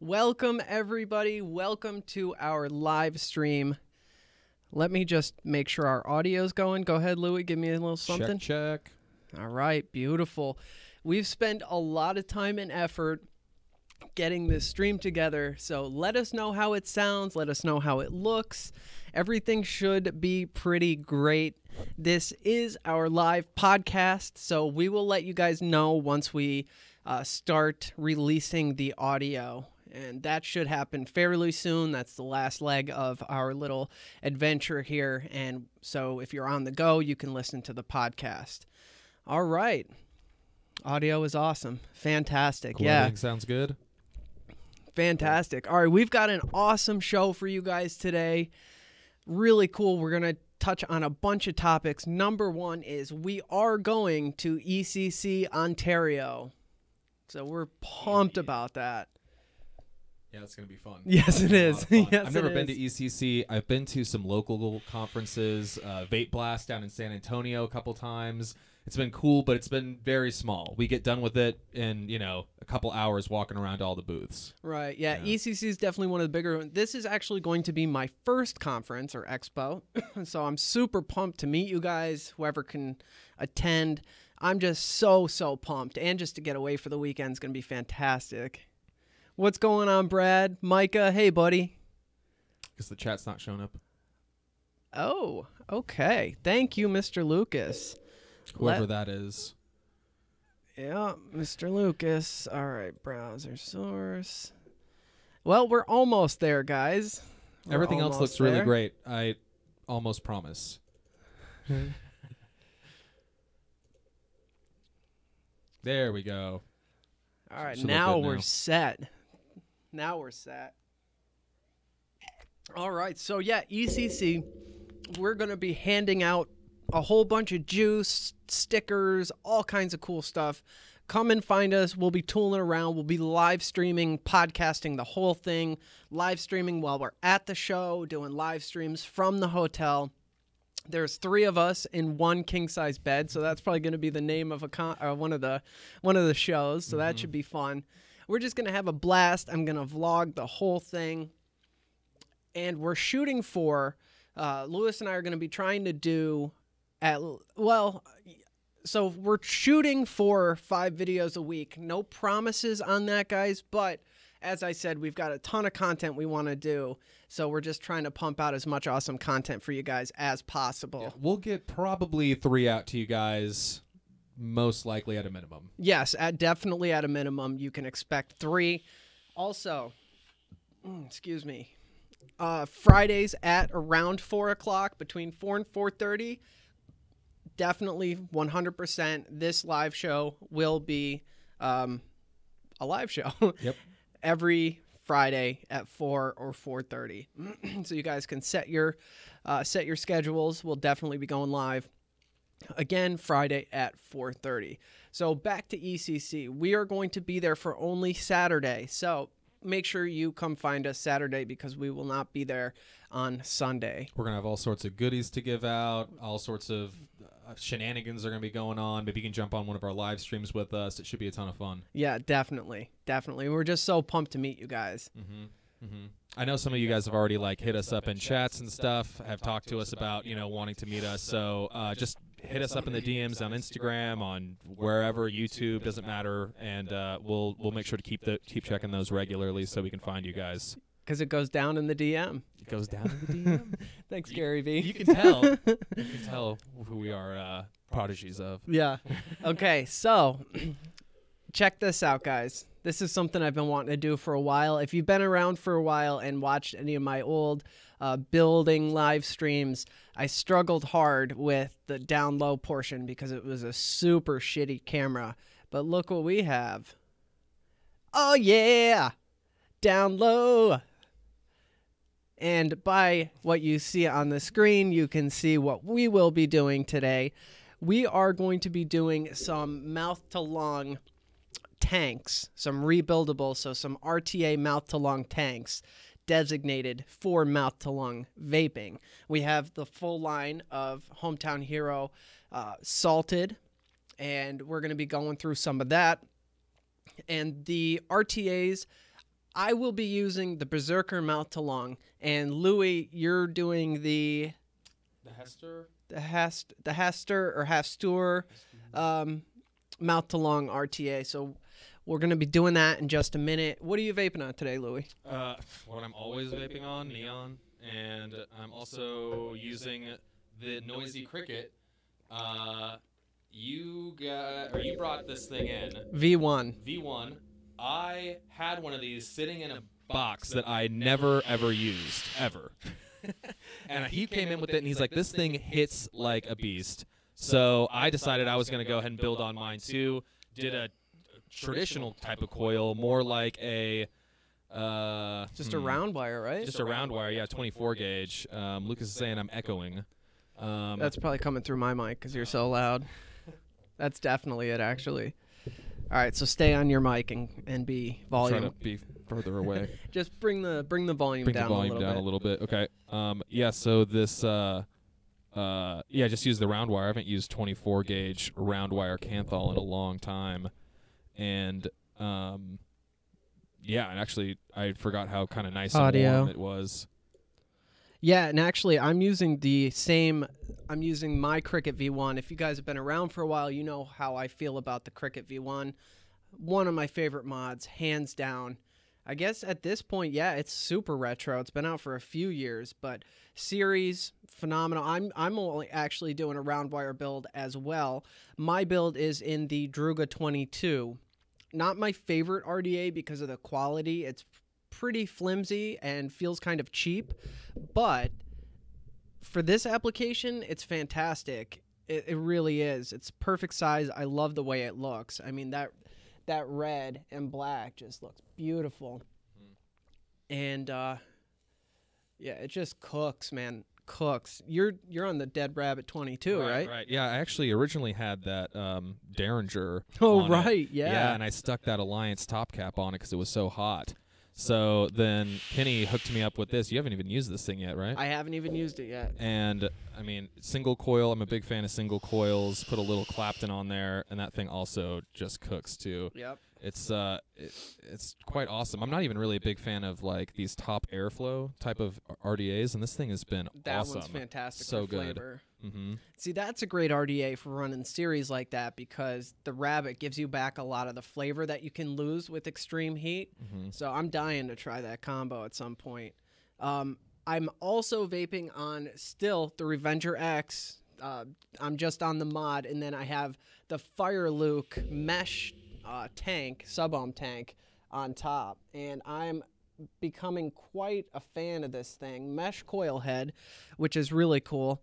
Welcome, everybody. Welcome to our live stream. Let me just make sure our audio's going. Go ahead, Louie. Give me a little something. Check. All right. Beautiful. We've spent a lot of time and effort getting this stream together, so let us know how it sounds. Let us know how it looks. Everything should be pretty great. This is our live podcast, so we will let you guys know once we start releasing the audio. And that should happen fairly soon. That's the last leg of our little adventure here. And so if you're on the go, you can listen to the podcast. All right. Audio is awesome. Fantastic. Cool. Yeah. Everything sounds good. Fantastic. All right. We've got an awesome show for you guys today. Really cool. We're going to touch on a bunch of topics. Number one is we are going to ECC Ontario. So we're pumped about that. Yeah, it's going to be fun. Yes, it is. Yes, I've never been to ECC. I've been to some local conferences, Vape Blast down in San Antonio a couple times. It's been cool, but it's been very small. We get done with it in, a couple hours walking around all the booths. Right, yeah. ECC is definitely one of the bigger ones. This is actually going to be my first conference or expo, so I'm super pumped to meet you guys, whoever can attend. I'm just so pumped, and just to get away for the weekend is going to be fantastic. What's going on, Brad? Micah, hey, buddy. Because the chat's not showing up. Oh, okay. Thank you, Mr. Lucas. Whoever that is. Yeah, Mr. Lucas. All right, browser source. Well, we're almost there, guys. Everything else looks really great. I almost promise. There we go. All right, Should now look good we're now. set. Now we're set. All right, so yeah, ECC, we're going to be handing out a whole bunch of juice, stickers, all kinds of cool stuff. Come and find us. We'll be tooling around. We'll be live streaming, podcasting the whole thing, live streaming while we're at the show, doing live streams from the hotel. There's 3 of us in one king-size bed, so that's probably going to be the name of one of the shows, so that should be fun. We're just going to have a blast. I'm going to vlog the whole thing, and we're shooting for, Lewis and I are going to be trying to do, so we're shooting for 5 videos a week. No promises on that, guys, but as I said, we've got a ton of content we want to do, so we're just trying to pump out as much awesome content for you guys as possible. Yeah, we'll get probably 3 out to you guys, most likely at a minimum. Yes, definitely at a minimum, you can expect 3. Also, excuse me, Fridays at around 4 o'clock, between 4 and 4:30, definitely 100%. This live show will be a live show. Yep. Every Friday at 4 or 4:30. So you guys can set your schedules. We'll definitely be going live again Friday at 4:30. So back to ECC. We are going to be there for only Saturday. So make sure you come find us Saturday because we will not be there on Sunday. We're going to have all sorts of goodies to give out. All sorts of shenanigans are going to be going on. Maybe you can jump on one of our live streams with us. It should be a ton of fun. Yeah, definitely. We're just so pumped to meet you guys. I know some of you guys have already hit us up in chats and stuff, have talked to us about, wanting to meet us. So just hit us up in the DMs on Instagram, on wherever, YouTube, doesn't matter, and we'll make sure to keep checking those regularly so we can find you guys. Because it goes down in the DM. It goes down in the DM. Thanks, Gary V. You can tell. You can tell who we are prodigies of. Yeah. Okay, so check this out, guys. This is something I've been wanting to do for a while. If you've been around for a while and watched any of my old building live streams, I struggled hard with the down low portion because it was a super shitty camera. But look what we have. Oh, yeah. Down low. And by what you see on the screen, you can see what we will be doing today. We are going to be doing some mouth-to-lung tanks, some rebuildable, so some RTA mouth-to-lung tanks designated for mouth-to-lung vaping. We have the full line of Hometown Hero salted, and we're going to be going through some of that. And the RTAs, I will be using the Berserker mouth to lung, and Louis, you're doing the Hester, or Hastur mouth to lung RTA. So we're gonna be doing that in just a minute. What are you vaping on today, Louis? What I'm always vaping on, Neon, and I'm also using the Noisy Cricket. You brought this thing in. V1. V1. I had one of these sitting in a box that I never ever used ever. And he came in with it, and he's like, "This thing hits like a beast." So I decided I was going to go ahead and build on mine too. Did a traditional type of coil, more like a just a round wire, right? Just a round wire, yeah, 24 gauge. Lucas is saying I'm echoing. That's probably coming through my mic because you're so loud. That's definitely it, actually. All right, so stay on your mic and be volume. Try to be further away. Just bring the volume down a little bit. Okay. Yeah. So this. Just use the round wire. I haven't used 24 gauge round wire Canthal in a long time, and and actually I forgot how kind of nice and warm it was. Yeah, and actually I'm using my Cricket V1. If you guys have been around for a while, you know how I feel about the Cricket V1. One of my favorite mods, hands down. I guess at this point, yeah, it's super retro. It's been out for a few years, but series, phenomenal. I'm only actually doing a round wire build as well. My build is in the Druga 22. Not my favorite RDA because of the quality. It's pretty flimsy and feels kind of cheap, but for this application, it's fantastic. It really is. It's perfect size. I love the way it looks. I mean, that red and black just looks beautiful. And it just cooks, man. Cooks. You're on the Dead Rabbit 22, right? Right. Yeah, I actually originally had that Derringer. Oh, right. Yeah. Yeah, and I stuck that Alliance top cap on it because it was so hot. So then Kenny hooked me up with this. You haven't even used this thing yet, right? I haven't even used it yet. And, I mean, single coil. I'm a big fan of single coils. Put a little Clapton on there, and that thing also just cooks, too. Yep. It's quite awesome. I'm not even really a big fan of, like, these top airflow type of RDAs, and this thing has been that awesome. That one's fantastic so for good. flavor. Mm-hmm. See, that's a great RDA for running series like that because the Rabbit gives you back a lot of the flavor that you can lose with extreme heat. Mm-hmm. So I'm dying to try that combo at some point. I'm also vaping on still the Revenger X. I'm just on the mod, and then I have the Fire Luke mesh tank, sub-ohm tank on top. And I'm becoming quite a fan of this thing. Mesh coil head, which is really cool.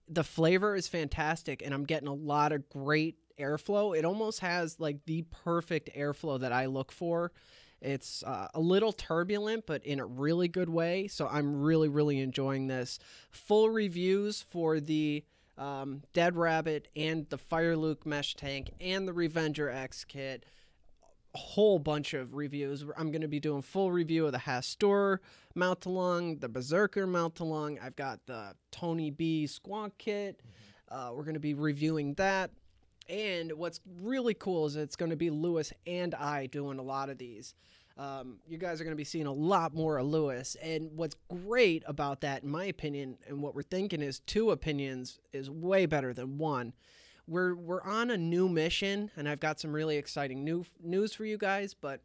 The flavor is fantastic, and I'm getting a lot of great airflow. It almost has like the perfect airflow that I look for. It's a little turbulent, but in a really good way. So I'm really, really enjoying this. Full reviews for the Dead Rabbit and the Fire Luke mesh tank and the Revenger X kit. A whole bunch of reviews. I'm going to be doing full review of the Hastur mount to lung, the Berserker mount to lung. I've got the Tony B Squonk kit. We're going to be reviewing that. And what's really cool is it's going to be Lewis and I doing a lot of these. You guys are going to be seeing a lot more of Lewis. And what's great about that, in my opinion, and what we're thinking is 2 opinions is way better than 1. We're on a new mission, and I've got some really exciting news for you guys, but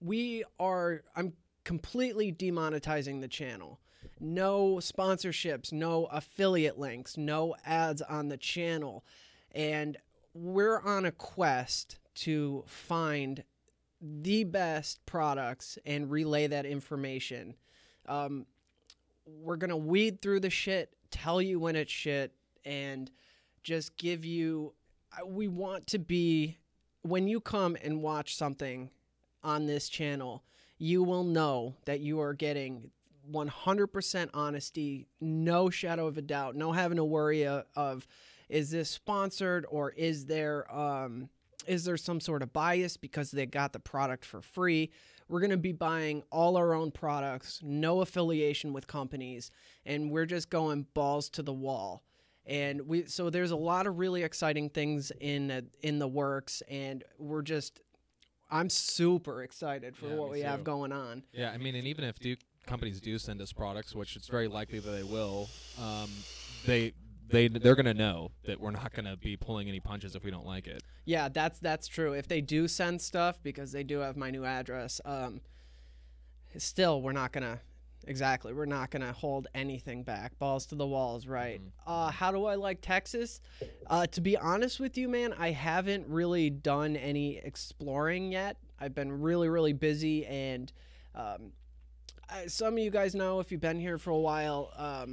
I'm completely demonetizing the channel. No sponsorships, no affiliate links, no ads on the channel. And we're on a quest to find the best products and relay that information. We're going to weed through the shit, tell you when it's shit, and just give you, we want to be, when you come and watch something on this channel, you will know that you are getting 100% honesty, no shadow of a doubt, no having to worry of is this sponsored or is there some sort of bias because they got the product for free. We're going to be buying all our own products, no affiliation with companies, and we're just going balls to the wall. And so there's a lot of really exciting things in the works, and I'm super excited for Yeah, what me we have too. going on. Yeah, I mean, and even if companies do send us products, which it's very likely that they will, they're gonna know that we're not gonna be pulling any punches if we don't like it. Yeah, that's true. If they do send stuff, because they do have my new address, still we're not gonna hold anything back. Balls to the walls, right? How do I like Texas? To be honest with you, man, I haven't really done any exploring yet. I've been really busy, and some of you guys know, if you've been here for a while,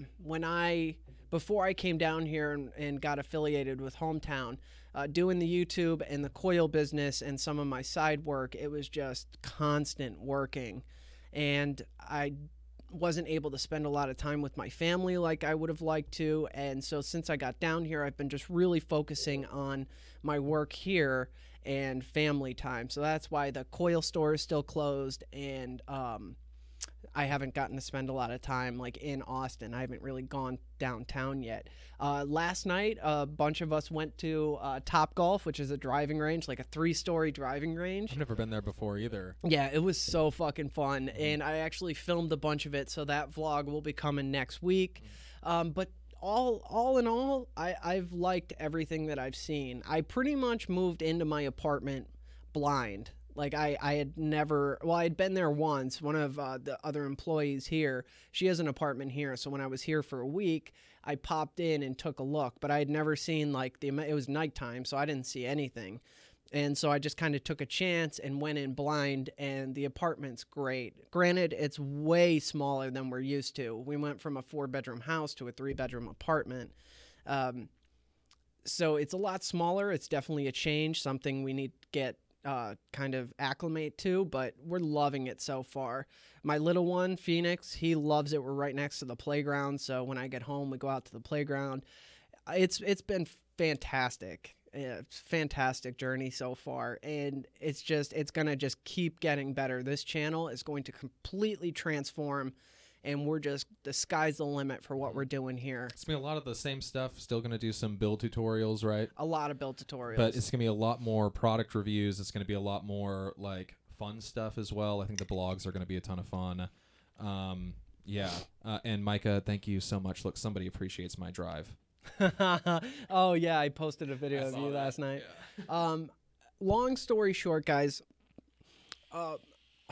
before I came down here and got affiliated with Hometown, doing the YouTube and the Coil business and some of my side work, it was just constant working, and I wasn't able to spend a lot of time with my family like I would have liked to. And so since I got down here, I've been just really focusing on my work here and family time. So that's why the Coil store is still closed, and I haven't gotten to spend a lot of time like in Austin. I haven't really gone downtown yet. Last night, a bunch of us went to Top Golf, which is a driving range, like a 3-story driving range. I've never been there before either. Yeah, it was so fucking fun, and I actually filmed a bunch of it, so that vlog will be coming next week. But all in all, I've liked everything that I've seen. I pretty much moved into my apartment blind. Like I had never, well, I had been there once. One of the other employees here, she has an apartment here. So when I was here for a week, I popped in and took a look, but I had never seen like it was nighttime, so I didn't see anything. And so I just kind of took a chance and went in blind, and the apartment's great. Granted, it's way smaller than we're used to. We went from a 4-bedroom house to a 3-bedroom apartment. So it's a lot smaller. It's definitely a change, something we need to get kind of acclimate to, but we're loving it so far. My little one, Phoenix, he loves it. We're right next to the playground, so when I get home, we go out to the playground. It's been fantastic. It's a fantastic journey so far, and it's gonna just keep getting better. This channel is going to completely transform, and the sky's the limit for what we're doing here. It's gonna be a lot of the same stuff. Still gonna do some build tutorials, right? A lot of build tutorials. But it's gonna be a lot more product reviews. It's gonna be a lot more like fun stuff as well. I think the blogs are gonna be a ton of fun. Yeah. And Micah, thank you so much. Look, somebody appreciates my drive. Oh yeah, I posted a video of you last night. Yeah. Long story short, guys,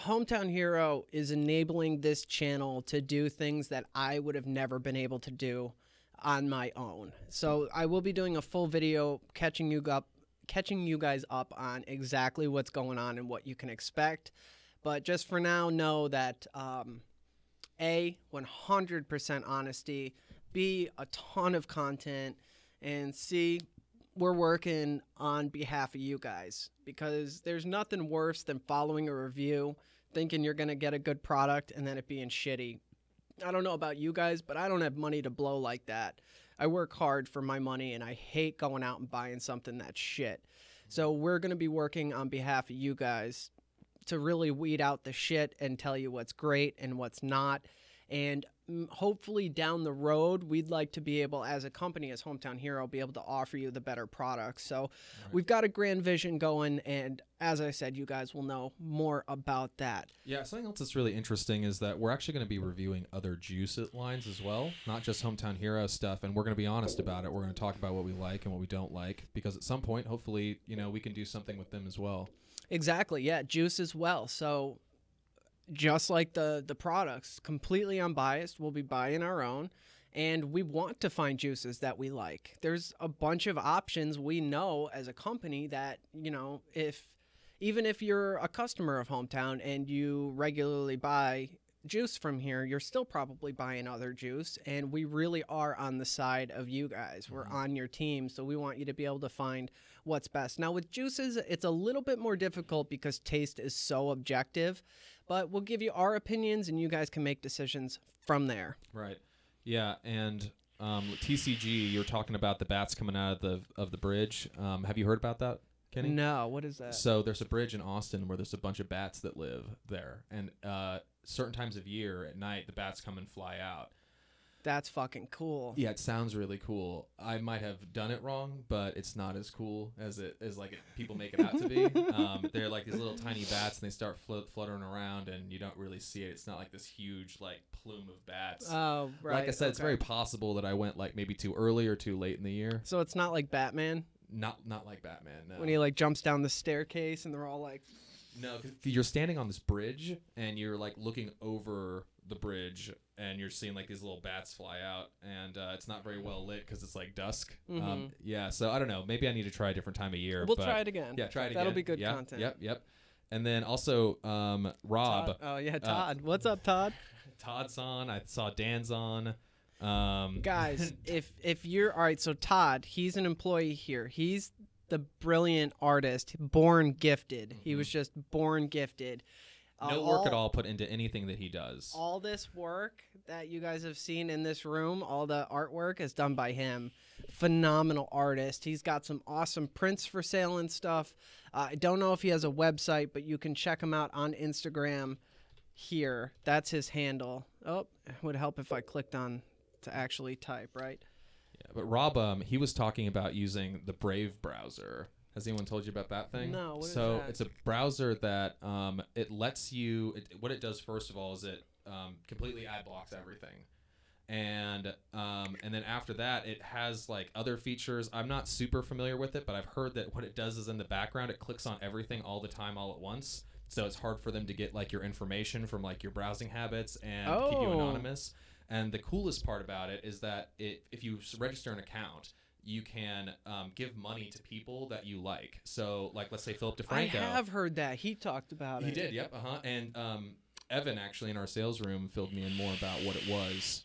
Hometown Hero is enabling this channel to do things that I would have never been able to do on my own. So I will be doing a full video catching you guys up on exactly what's going on and what you can expect. But just for now, know that A, 100% honesty, B, a ton of content, and C, we're working on behalf of you guys, because there's nothing worse than following a review, thinking you're going to get a good product, and then it being shitty. I don't know about you guys, but I don't have money to blow like that. I work hard for my money, and I hate going out and buying something that's shit. So we're going to be working on behalf of you guys to really weed out the shit and tell you what's great and what's not. And hopefully down the road, we'd like to be able, as a company, as Hometown Hero, be able to offer you the better products. So we've got a grand vision going, and as I said, you guys will know more about that. Yeah, something else that's really interesting is that we're actually going to be reviewing other juice lines as well, not just Hometown Hero stuff, and we're going to be honest about it. We're going to talk about what we like and what we don't like, because at some point, hopefully, we can do something with them as well. Exactly, yeah, juice as well. So just like the products, completely unbiased, we'll be buying our own, and we want to find juices that we like. There's a bunch of options we know as a company that, even if you're a customer of Hometown and you regularly buy juice from here, you're still probably buying other juice, and we really are on the side of you guys. We're on your team, so we want you to be able to find what's best. Now with juices, it's a little bit more difficult because taste is so objective, but we'll give you our opinions, and you guys can make decisions from there. Right. Yeah, and TCG, you're talking about the bats coming out of the bridge. Have you heard about that, Kenny? No, what is that? So there's a bridge in Austin where there's a bunch of bats that live there, and certain times of year at night, the bats come and fly out. That's fucking cool. Yeah, it sounds really cool. I might have done it wrong, but it's not as cool as people make it out to be. They're like these little tiny bats, and they start fluttering around, and you don't really see it. It's not like this huge like plume of bats. Oh, right. Like I said, it's very possible that I went like maybe too early or too late in the year. So it's not like Batman? Not like Batman, no. When he like jumps down the staircase and they're all like... No, because you're standing on this bridge, and you're like looking over the bridge, and you're seeing like these little bats fly out, and it's not very well lit because it's like dusk. Yeah, so I don't know. Maybe I need to try a different time of year. We'll try it again. Yeah, try it again. That'll be good content. Yep. And then also Rob. Todd. Oh yeah, Todd. What's up, Todd? Todd's on. I saw Dan's on. Guys, if you're all right, so Todd, he's an employee here. He's the brilliant artist, born gifted. He was just born gifted. No work at all put into anything that he does. All this work that you guys have seen in this room, all the artwork is done by him. Phenomenal artist. He's got some awesome prints for sale and stuff. I don't know if he has a website, but you can check him out on Instagram here. That's his handle. Oh, it would help if I clicked on to actually type, right? Yeah, but Rob, he was talking about using the Brave browser. Has anyone told you about that thing? No, what is so that? It's a browser that it lets you. What it does first of all is it completely ad blocks everything, and then after that it has like other features. I'm not super familiar with it, but I've heard that what it does is in the background it clicks on everything all the time, all at once. So it's hard for them to get like your information from like your browsing habits and keep you anonymous. And the coolest part about it is that if you register an account, you can give money to people that you like. So, like, let's say Philip DeFranco. I have heard that. He talked about it. He did, yep. And Evan, actually, in our sales room, filled me in more about what it was.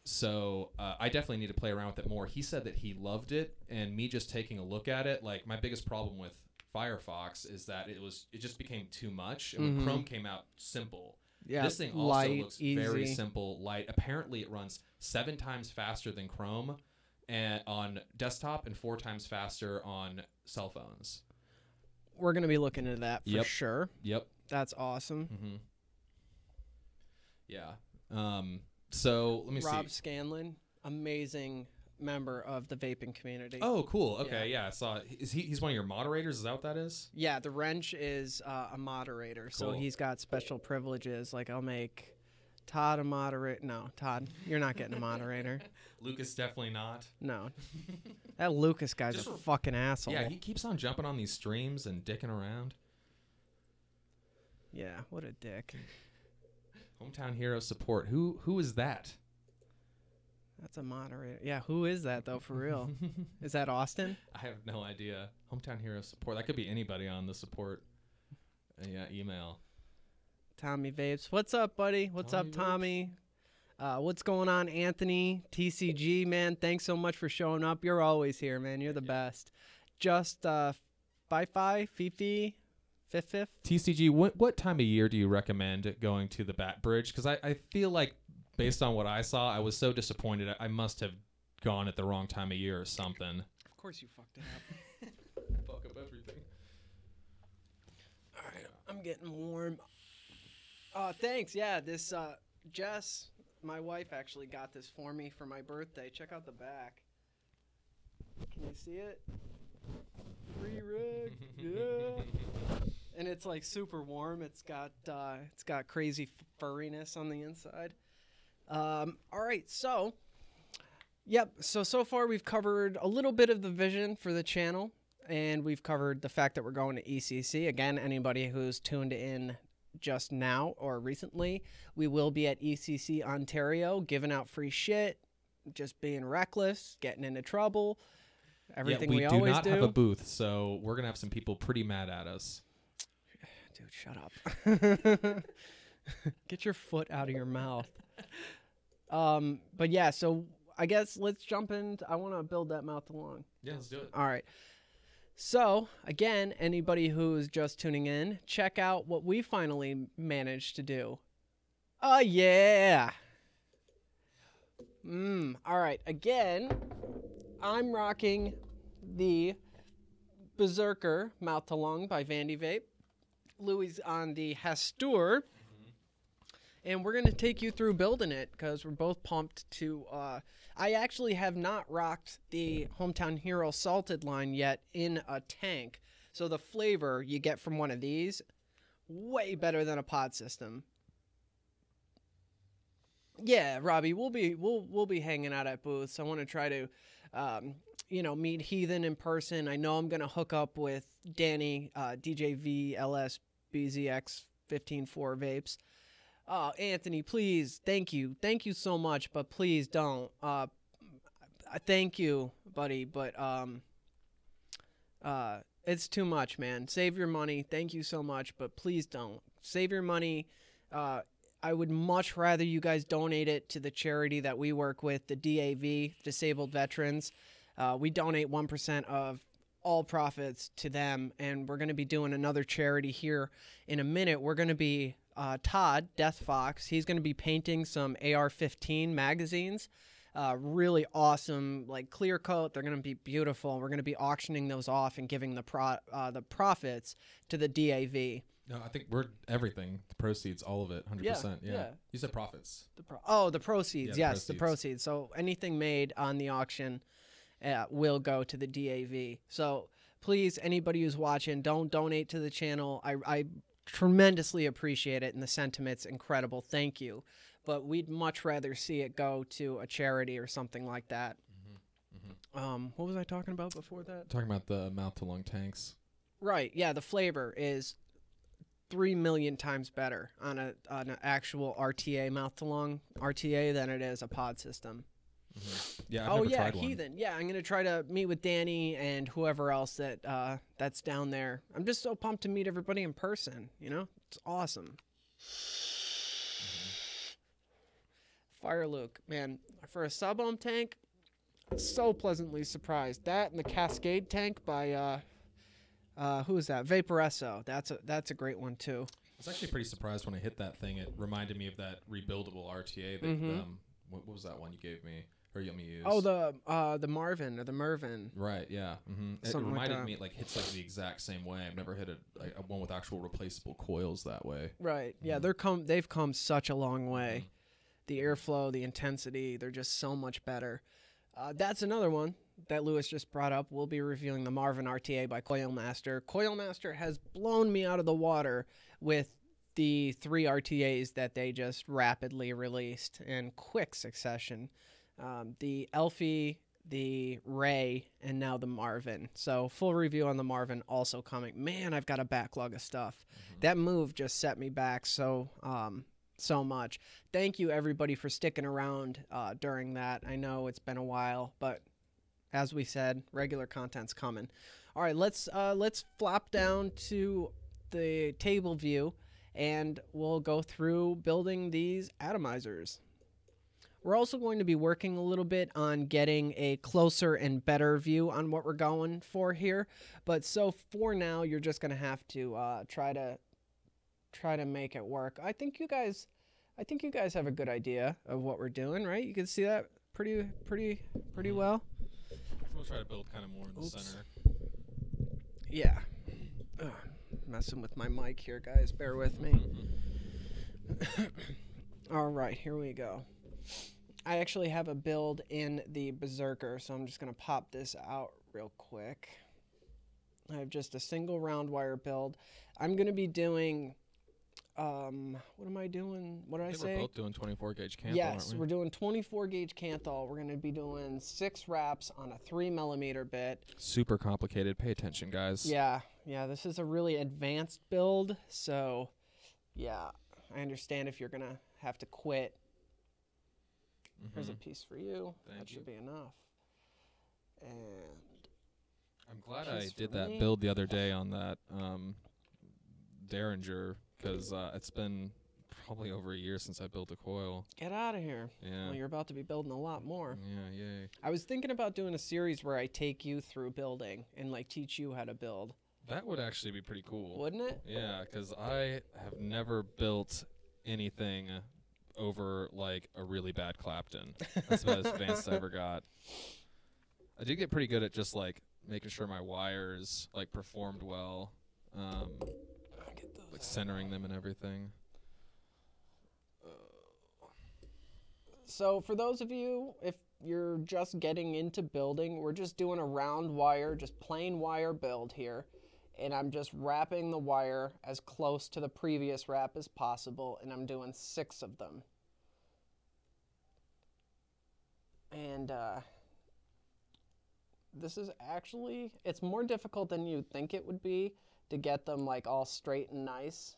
So I definitely need to play around with it more. He said that he loved it, and me just taking a look at it, like, my biggest problem with Firefox is that it just became too much. And when Chrome came out, simple. Yeah, this thing also light, looks easy. very simple, light. Apparently, it runs 7 times faster than Chrome and on desktop and 4 times faster on cell phones. We're going to be looking into that for sure. Yep. That's awesome. Mm-hmm. Yeah. So let me see. Rob Scanlon, amazing member of the vaping community. Oh, cool. Okay, yeah. I saw. He's one of your moderators? Is that what that is? Yeah, the Wrench is a moderator, so he's got special privileges. Like I'll make Todd a moderator. No, Todd, you're not getting a moderator. Lucas definitely not. No, that Lucas guy's a fucking asshole. Yeah, he keeps on jumping on these streams and dicking around. Yeah, what a dick. Hometown Hero support. Who is that? That's a moderator. Yeah, who is that though? For real? Is that Austin? I have no idea. Hometown Hero support. That could be anybody on the support. Email. Tommy Vapes. What's up, buddy? What's up, Tommy? What's going on, Anthony? TCG, man. Thanks so much for showing up. You're always here, man. You're the best. Just Fifi, Fifth. TCG, what time of year do you recommend going to the Bat Bridge? Because I feel like, based on what I saw, I was so disappointed. I must have gone at the wrong time of year or something. Of course you fucked it up. Fuck up everything. All right, I'm getting warm. Thanks. Yeah, this Jess, my wife, actually got this for me for my birthday. Check out the back. Can you see it? Free rig, yeah. And it's like super warm. It's got crazy furriness on the inside. All right, so so far we've covered a little bit of the vision for the channel, and we've covered the fact that we're going to ECC. Again, anybody who's tuned in just now or recently, we will be at ECC Ontario giving out free shit, just being reckless, getting into trouble, everything we always do. We do not have a booth, so we're gonna have some people pretty mad at us. Dude, shut up. Get your foot out of your mouth. But yeah, so I guess let's jump in. I want to build that mouth along. Yeah, let's do it. All right. So again, anybody who's just tuning in, check out what we finally managed to do. Oh yeah. All right. Again, I'm rocking the Berserker mouth to lung by Vandy Vape. Louis on the Hastur. and we're going to take you through building it because we're both pumped to I actually have not rocked the Hometown Hero salted line yet in a tank, so the flavor you get from one of these way better than a pod system. Yeah, Robbie, we'll be hanging out at booths. I want to try to meet Heathen in person. I know I'm going to hook up with Danny, DJV LS BZX 15.4 vapes. Anthony, please, thank you so much, but please don't. Thank you, buddy, but it's too much, man. Save your money. Thank you so much, but please don't. Save your money. I would much rather you guys donate it to the charity that we work with, the DAV, Disabled Veterans. We donate 1% of all profits to them, and we're going to be doing another charity here in a minute. We're going to be Todd, Death Fox. He's going to be painting some AR-15 magazines. Really awesome, like clear coat. They're going to be beautiful. We're going to be auctioning those off and giving the profits to the DAV. No, I think we're everything. The proceeds, all of it, 100%. Yeah. You said profits. The proceeds. Yeah, yes, the proceeds. So anything made on the auction will go to the DAV. So please, anybody who's watching, don't donate to the channel. I tremendously appreciate it, and the sentiment's incredible. Thank you. But we'd much rather see it go to a charity or something like that. What was I talking about before that? Talking about the mouth-to-lung tanks. Right. Yeah, the flavor is 3 million times better on an actual RTA mouth-to-lung RTA than it is a pod system. Yeah, I've never tried one. Heathen. Yeah, I'm gonna try to meet with Danny and whoever else that's down there. I'm just so pumped to meet everybody in person. You know, it's awesome. Fire Luke, man, for a sub-ohm tank, so pleasantly surprised. That and the Cascade tank by who is that? Vaporesso. That's a great one too. I was actually pretty surprised when I hit that thing. It reminded me of that rebuildable RTA. That, what was that one you gave me? Or you let me use? Oh, the Marvin or the Mervin. Right. Yeah. It reminded me, like, hits like the exact same way. I've never hit a one with actual replaceable coils that way. Right. Yeah. They've come such a long way. The airflow, the intensity, they're just so much better. That's another one that Lewis just brought up. We'll be reviewing the Marvin RTA by Coil Master. Coil Master has blown me out of the water with the 3 RTAs that they just rapidly released in quick succession. The Elfie, the Ray, and now the Marvin. So full review on the Marvin also coming. Man, I've got a backlog of stuff. That move just set me back so much. Thank you everybody for sticking around during that. I know it's been a while, but as we said, regular content's coming. All right, let's flop down to the table view and we'll go through building these atomizers. We're also going to be working a little bit on getting a closer and better view on what we're going for here. But so for now, you're just going to have to try to make it work. I think you guys have a good idea of what we're doing, right? You can see that pretty well. We'll try to build kind of more in the center. Yeah. Ugh, messing with my mic here, guys. Bear with me. All right, here we go. I actually have a build in the Berserker, so I'm just going to pop this out real quick. I have just a single round wire build. I'm going to be doing, what am I doing? What did I say? We're both doing 24 gauge Canthal, yes, aren't we? We're doing 24 gauge Canthal. We're going to be doing 6 wraps on a 3mm bit. Super complicated. Pay attention, guys. Yeah, this is a really advanced build, so yeah, I understand if you're going to have to quit. Here's a piece for you. That should be enough. And I'm glad I did that build the other day on that Derringer, because it's been probably over a year since I built a coil. Get out of here. Yeah. Well, you're about to be building a lot more. Yeah, yay. I was thinking about doing a series where I take you through building and like teach you how to build. That would actually be pretty cool. Wouldn't it? Yeah, because I have never built anything over like a really bad Clapton. That's about as advanced I ever got. I did get pretty good at just like making sure my wires like performed well, like centering them and everything. So for those of you, if you're just getting into building, we're just doing a round wire, just plain wire build here. And I'm just wrapping the wire as close to the previous wrap as possible, and I'm doing 6 of them. And this is actually, it's more difficult than you'd think it would be to get them like all straight and nice.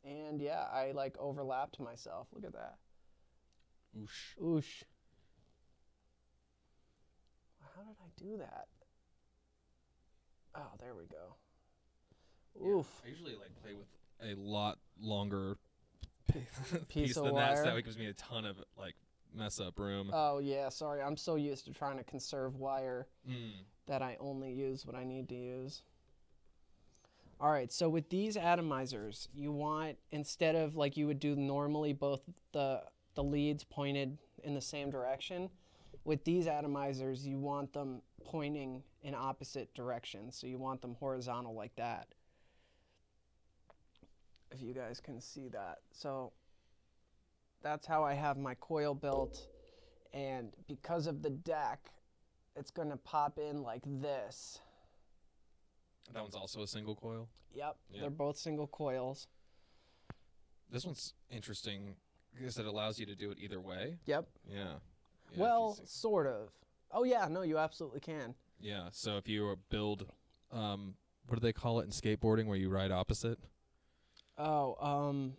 And yeah, I like overlapped myself. Look at that. Oosh. Oosh. How did I do that? Oh, there we go. Oof. I usually like play with a lot longer piece of than wire. that, so that gives me a ton of like mess up room. Oh yeah, sorry. I'm so used to trying to conserve wire that I only use what I need to use. All right, so with these atomizers, you want, instead of like you would do normally, both the leads pointed in the same direction, with these atomizers, you want them pointing in opposite directions. So you want them horizontal like that. If you guys can see that. So that's how I have my coil built. And because of the deck, it's going to pop in like this. That one's also a single coil? Yep, they're both single coils. This one's interesting because it allows you to do it either way. Yep. Yeah. Well, sort of. Oh yeah, no, you absolutely can. Yeah, so if you build, what do they call it in skateboarding where you ride opposite? Oh,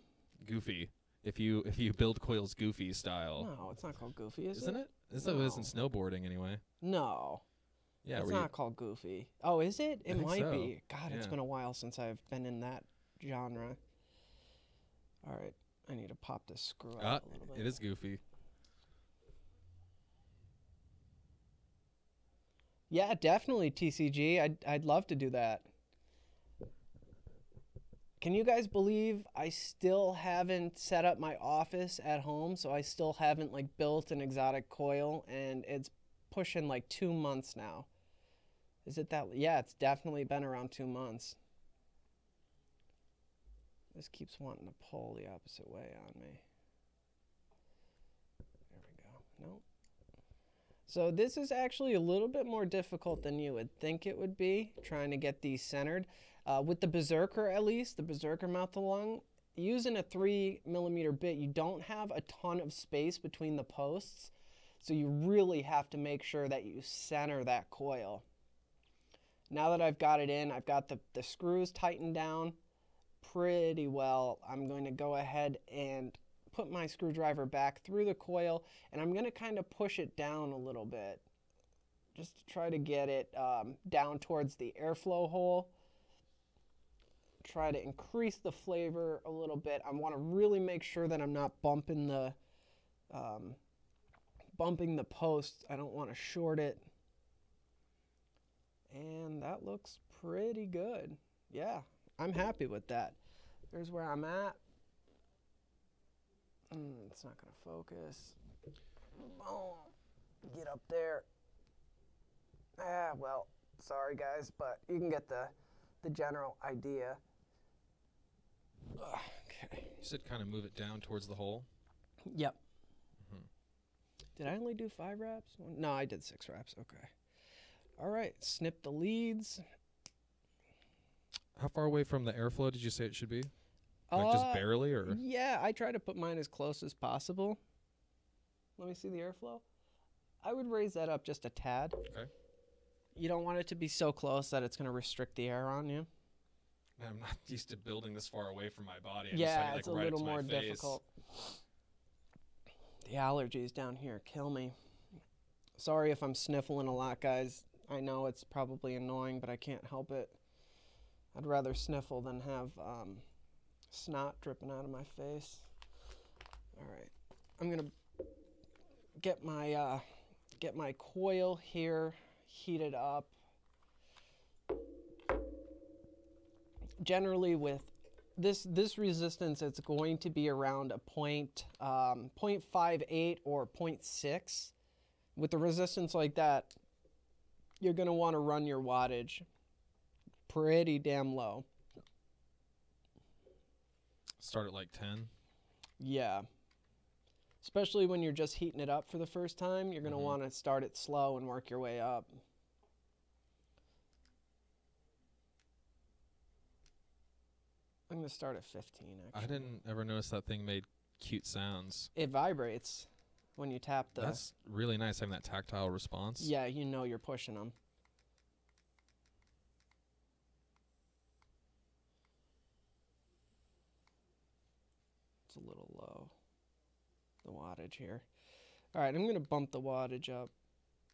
Goofy. If you build coils goofy style. No, it's not called goofy, Isn't it? This is in snowboarding anyway. No. Yeah, it's not called goofy. Oh, is it? It might be. God, yeah. It's been a while since I've been in that genre. All right, I need to pop this screw out a little bit. It is goofy. Yeah, definitely TCG. I'd love to do that. Can you guys believe I still haven't set up my office at home? So I still haven't like built an exotic coil, and it's pushing like 2 months now. Is it that? Yeah, it's definitely been around 2 months. This keeps wanting to pull the opposite way on me. There we go. Nope. So this is actually a little bit more difficult than you would think it would be, trying to get these centered. With the Berserker, at least, the Berserker mouth-along, using a 3mm bit, you don't have a ton of space between the posts, so you really have to make sure that you center that coil. Now that I've got it in, I've got the screws tightened down pretty well. I'm going to go ahead and put my screwdriver back through the coil, and I'm going to kind of push it down a little bit just to try to get it down towards the airflow hole. Try to increase the flavor a little bit. I want to really make sure that I'm not bumping the post. I don't want to short it. And that looks pretty good. Yeah, I'm happy with that. There's where I'm at. It's not going to focus. Boom. Get up there. Well, sorry guys, but you can get the general idea. Okay. You said kind of move it down towards the hole? Yep. Did I only do 5 wraps? No, I did 6 wraps. Okay. All right. Snip the leads. How far away from the airflow did you say it should be? Like just barely, or? Yeah, I try to put mine as close as possible. Let me see the airflow. I would raise that up just a tad. Okay. You don't want it to be so close that it's going to restrict the air on you. I'm not used to building this far away from my body. Yeah, it's a little more difficult. The allergies down here kill me. Sorry if I'm sniffling a lot, guys. I know it's probably annoying, but I can't help it. I'd rather sniffle than have snot dripping out of my face. All right, I'm gonna get my coil here heated up. Generally, with this resistance, it's going to be around a 0.58 or 0.6. With a resistance like that, you're going to want to run your wattage pretty damn low. Start at like 10? Yeah. Especially when you're just heating it up for the first time, you're going to want to start it slow and work your way up. I'm going to start at 15, actually. I didn't ever notice that thing made cute sounds. It vibrates when you tap the... That's really nice having that tactile response. Yeah, you know you're pushing them. It's a little low, the wattage here. All right, I'm going to bump the wattage up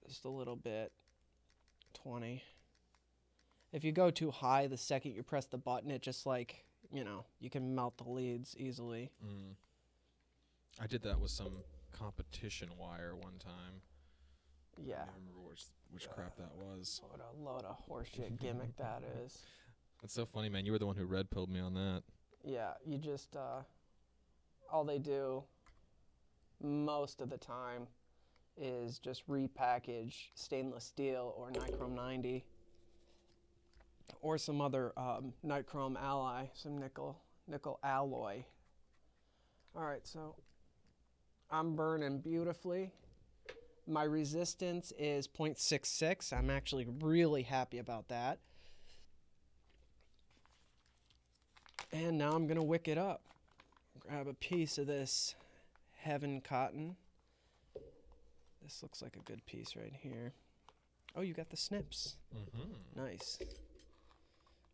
just a little bit, 20. If you go too high, the second you press the button, it just like, you know, you can melt the leads easily. I did that with some competition wire one time. Yeah. I don't remember which crap that was. What a load of horseshit gimmick that is. That's so funny, man. You were the one who red pilled me on that. Yeah, you just, all they do most of the time is just repackage stainless steel or nichrome 90 or some other nichrome alloy, some nickel alloy. All right, so I'm burning beautifully. My resistance is 0.66. I'm actually really happy about that. And now I'm gonna wick it up. Grab a piece of this Heaven cotton. This looks like a good piece right here. Oh, you got the snips. Nice.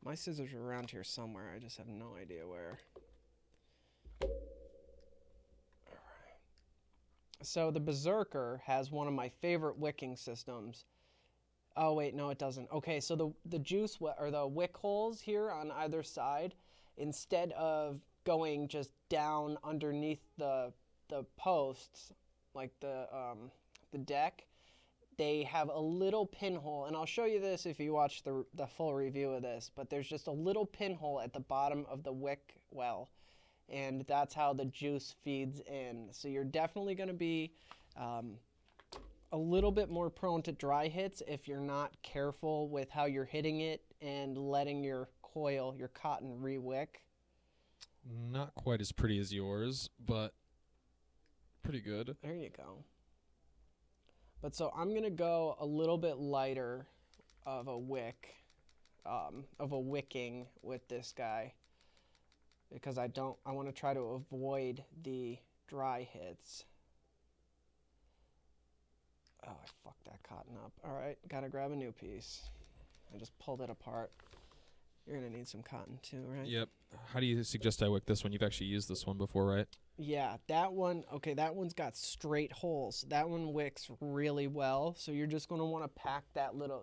My scissors are around here somewhere. I just have no idea where. All right. So the Berserker has one of my favorite wicking systems. Oh wait, no, it doesn't. Okay, so the juice or the wick holes here on either side, instead of going just down underneath the posts, like the deck, they have a little pinhole, and I'll show you this if you watch the full review of this, but there's just a little pinhole at the bottom of the wick well, and that's how the juice feeds in. So you're definitely going to be a little bit more prone to dry hits if you're not careful with how you're hitting it and letting your coil, your cotton, re-wick. Not quite as pretty as yours, but pretty good. There you go. But so I'm going to go a little bit lighter of a wick, of a wicking with this guy, because I want to try to avoid the dry hits. Oh, I fucked that cotton up. All right, got to grab a new piece. I just pulled it apart. You're going to need some cotton too, right? Yep. How do you suggest I wick this one? You've actually used this one before, right? Yeah, that one, okay, that one's got straight holes. That one wicks really well, so you're just going to want to pack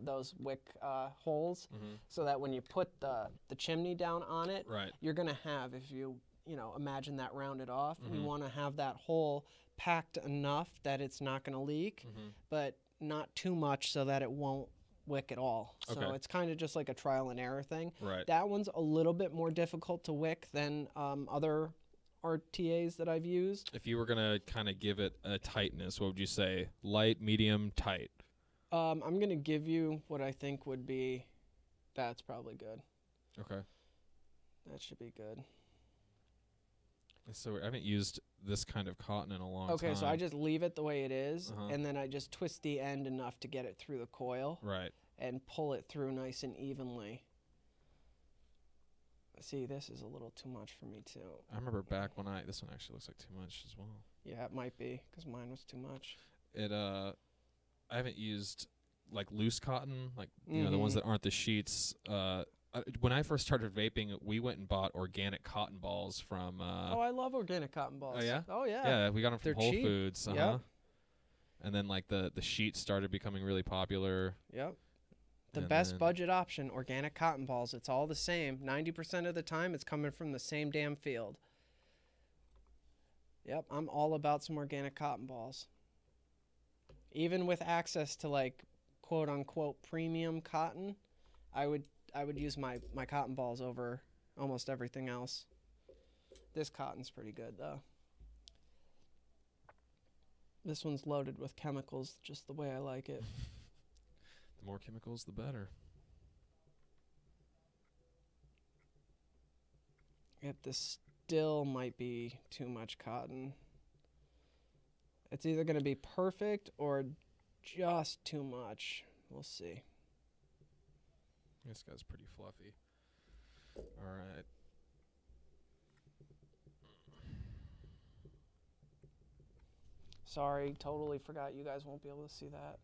those wick holes so that when you put the chimney down on it, right, you're going to have, if you imagine that rounded off, you want to have that hole packed enough that it's not going to leak, but not too much so that it won't wick at all. So it's kind of just like a trial and error thing. Right. That one's a little bit more difficult to wick than other RTAs that I've used. If you were going to kind of give it a tightness, what would you say? Light, medium, tight? I'm going to give you what I think would be, that's probably good. Okay. That should be good. So I haven't used this kind of cotton in a long time. Okay, so I just leave it the way it is, and then I just twist the end enough to get it through the coil. Right. And pull it through nice and evenly. See, this is a little too much for me too. I remember back when this one actually looks like too much as well. Yeah, it might be, because mine was too much. I haven't used like loose cotton, like you know, the ones that aren't the sheets. When I first started vaping, we went and bought organic cotton balls from. Oh, I love organic cotton balls. Oh yeah. Oh yeah. Yeah, we got them from They're Whole cheap. Foods. Yep. And then like the sheets started becoming really popular. Yep. The And best then- budget option, organic cotton balls. It's all the same. 90% of the time, it's coming from the same damn field. Yep, I'm all about some organic cotton balls. Even with access to like quote unquote premium cotton, I would use my cotton balls over almost everything else. This cotton's pretty good though. This one's loaded with chemicals just the way I like it. The more chemicals, the better. Yep, this still might be too much cotton. It's either going to be perfect or just too much. We'll see. This guy's pretty fluffy. All right. Sorry, totally forgot you guys won't be able to see that.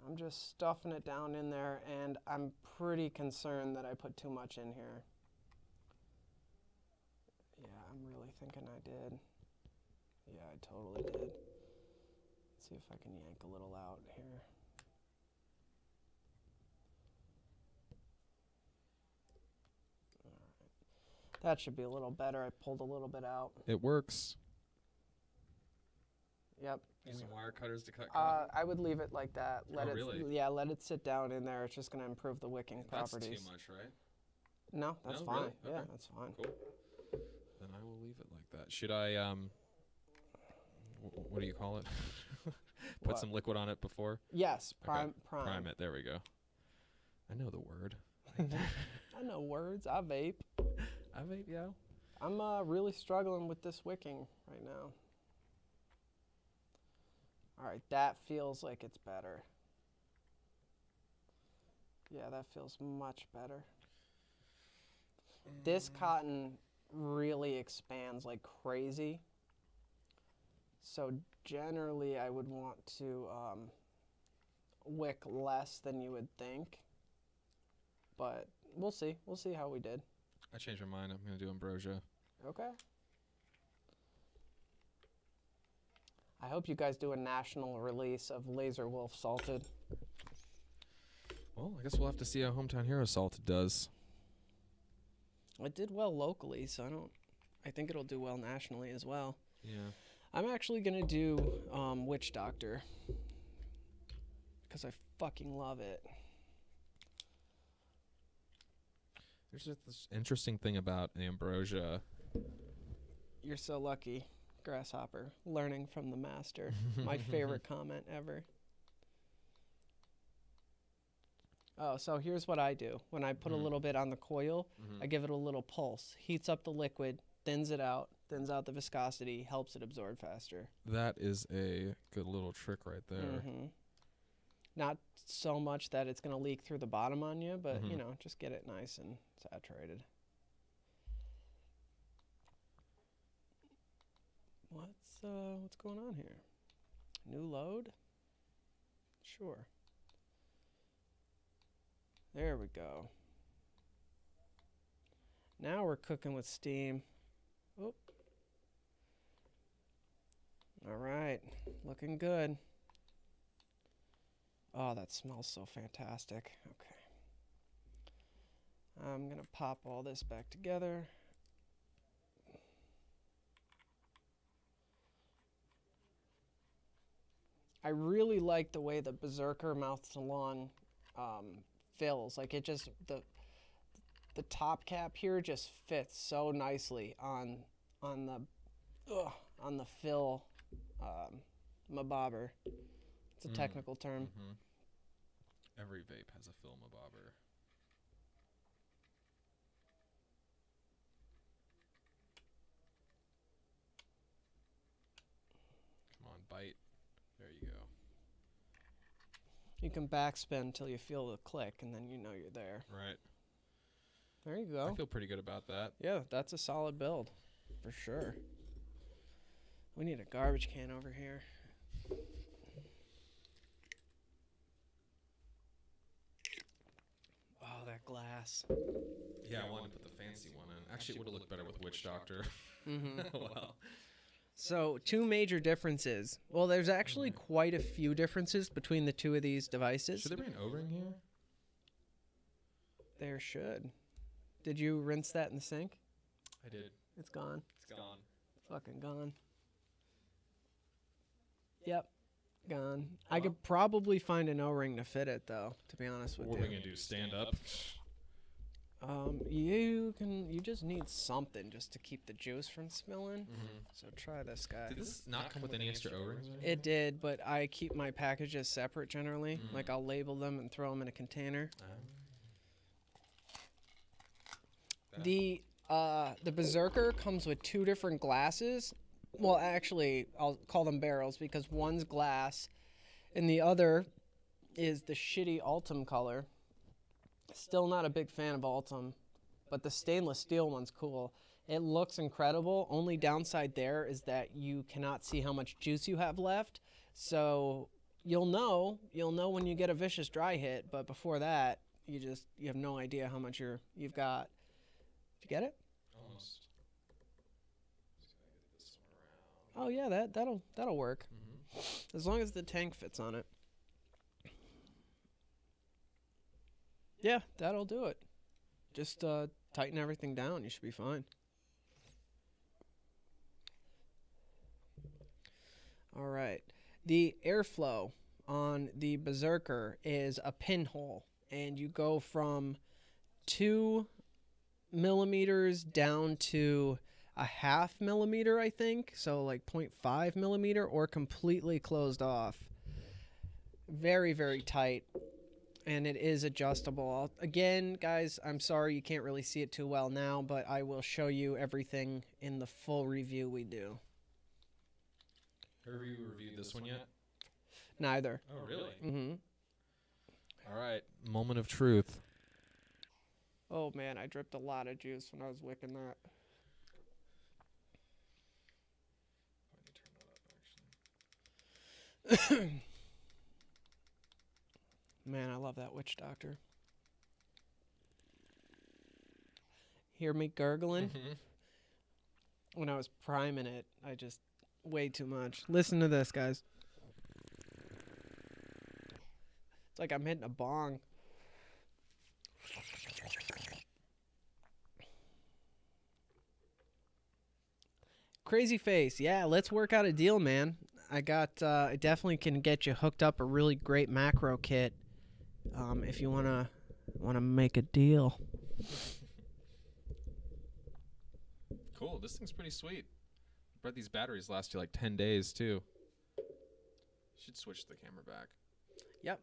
I'm just stuffing it down in there, and I'm pretty concerned that I put too much in here. Yeah, I'm really thinking I did. Yeah, I totally did. Let's see if I can yank a little out here. All right. That should be a little better. I pulled a little bit out. It works. Yep. Using wire cutters to cut cotton? I would leave it like that. Let it, really? Yeah, let it sit down in there. It's just going to improve the wicking properties. That's too much, right? No, that's No, fine. really? Yeah, Okay. that's fine. Cool. Then I will leave it like that. Should I, what do you call it? Put What? some liquid on it before? Yes, Okay. prime. Prime it. There we go. I know the word. I know words. I vape. I vape, yeah. I'm really struggling with this wicking right now. All right, that feels like it's better. Yeah, that feels much better. This cotton really expands like crazy. So generally I would want to wick less than you would think. But we'll see. We'll see how we did. I changed my mind. I'm going to do ambrosia. Okay. I hope you guys do a national release of Laser Wolf Salted. Well, I guess we'll have to see how Hometown Hero Salted does. It did well locally, so I think it'll do well nationally as well. Yeah. I'm actually going to do Witch Doctor because I fucking love it. There's just this interesting thing about ambrosia. You're so lucky, Grasshopper, learning from the master. My favorite comment ever. Oh, so here's what I do. When I put a little bit on the coil, I give it a little pulse. Heats up the liquid, thins it out, thins out the viscosity, helps it absorb faster. That is a good little trick right there. Not so much that it's going to leak through the bottom on you, but, you know, just get it nice and saturated. What's going on here? New load? Sure. There we go. Now we're cooking with steam. Oop. All right, looking good. Oh, that smells so fantastic. Okay. I'm gonna pop all this back together. I really like the way the Berserker Mouth Salon fills. Like it just, the top cap here just fits so nicely on the fill mabobber. It's a technical term. Every vape has a fill mabobber. Come on, bite. There you go. You can backspin until you feel the click, and then you know you're there. Right. There you go. I feel pretty good about that. Yeah, that's a solid build, for sure. We need a garbage can over here. Oh, that glass. Yeah, I wanted to put the fancy one in. Actually, it would have looked better with Witch Doctor. Well. So, two major differences. Well, there's actually quite a few differences between the two of these devices. Should there be an O-ring here? There should. Did you rinse that in the sink? I did. It's gone. It's gone. Fucking gone. Yep. Gone. I could probably find an O-ring to fit it, though, to be honest with you. What are we going to do, stand up? You just need something just to keep the juice from spilling. So try this guy. Did this not come with any extra O-rings? It did, but I keep my packages separate generally. Like I'll label them and throw them in a container. The Berserker comes with two different glasses, Well, actually, I'll call them barrels because one's glass and the other is the shitty Ultim color. Still not a big fan of Ultim, but the stainless steel one's cool. It looks incredible. Only downside there is that you cannot see how much juice you have left. So you'll know when you get a vicious dry hit, but before that, you have no idea how much you've got. Did you get it? Almost. Oh yeah, that'll work. As long as the tank fits on it. Yeah, that'll do it. Just tighten everything down. You should be fine. All right. The airflow on the Berserker is a pinhole, and you go from 2 millimeters down to a half millimeter, I think. So like 0.5 millimeter or completely closed off. Very, very tight. And it is adjustable. Again, guys, I'm sorry you can't really see it too well now, but I will show you everything in the full review we do. Have you reviewed this one yet? Neither. Oh, really? Mm-hmm. All right. Moment of truth. Oh, man, I dripped a lot of juice when I was wicking that. Let me turn that up, actually. Man, I love that witch doctor. Hear me gurgling? When I was priming it, I just way too much. Listen to this, guys. It's like I'm hitting a bong. Crazy face. Yeah, let's work out a deal, man. I definitely can get you hooked up a really great macro kit. If you wanna make a deal. Cool. This thing's pretty sweet. I bet these batteries last you like 10 days too. Should switch the camera back. Yep.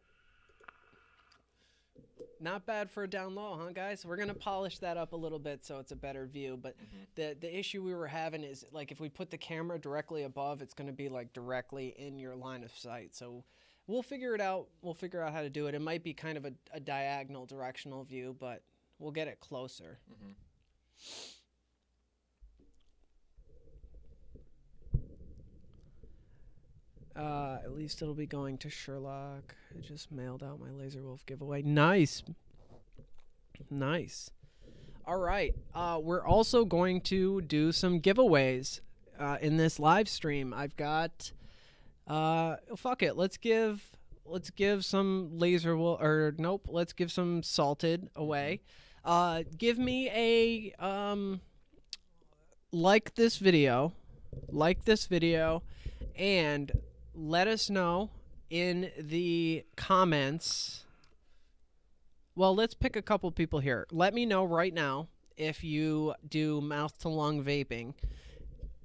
Not bad for a down low, huh, guys? We're gonna polish that up a little bit so it's a better view. But the issue we were having is like if we put the camera directly above, it's gonna be like directly in your line of sight. So we'll figure it out. We'll figure out how to do it. It might be kind of a diagonal directional view, but we'll get it closer. At least it'll be going to Sherlock. I just mailed out my Laser Wolf giveaway. Nice. Nice. All right. We're also going to do some giveaways in this live stream. I've got fuck it. Let's give some Laser Wolf, or nope, let's give some salted away. Give me a like this video, and let us know in the comments. Well, let's pick a couple people here. Let me know right now if you do mouth to lung vaping.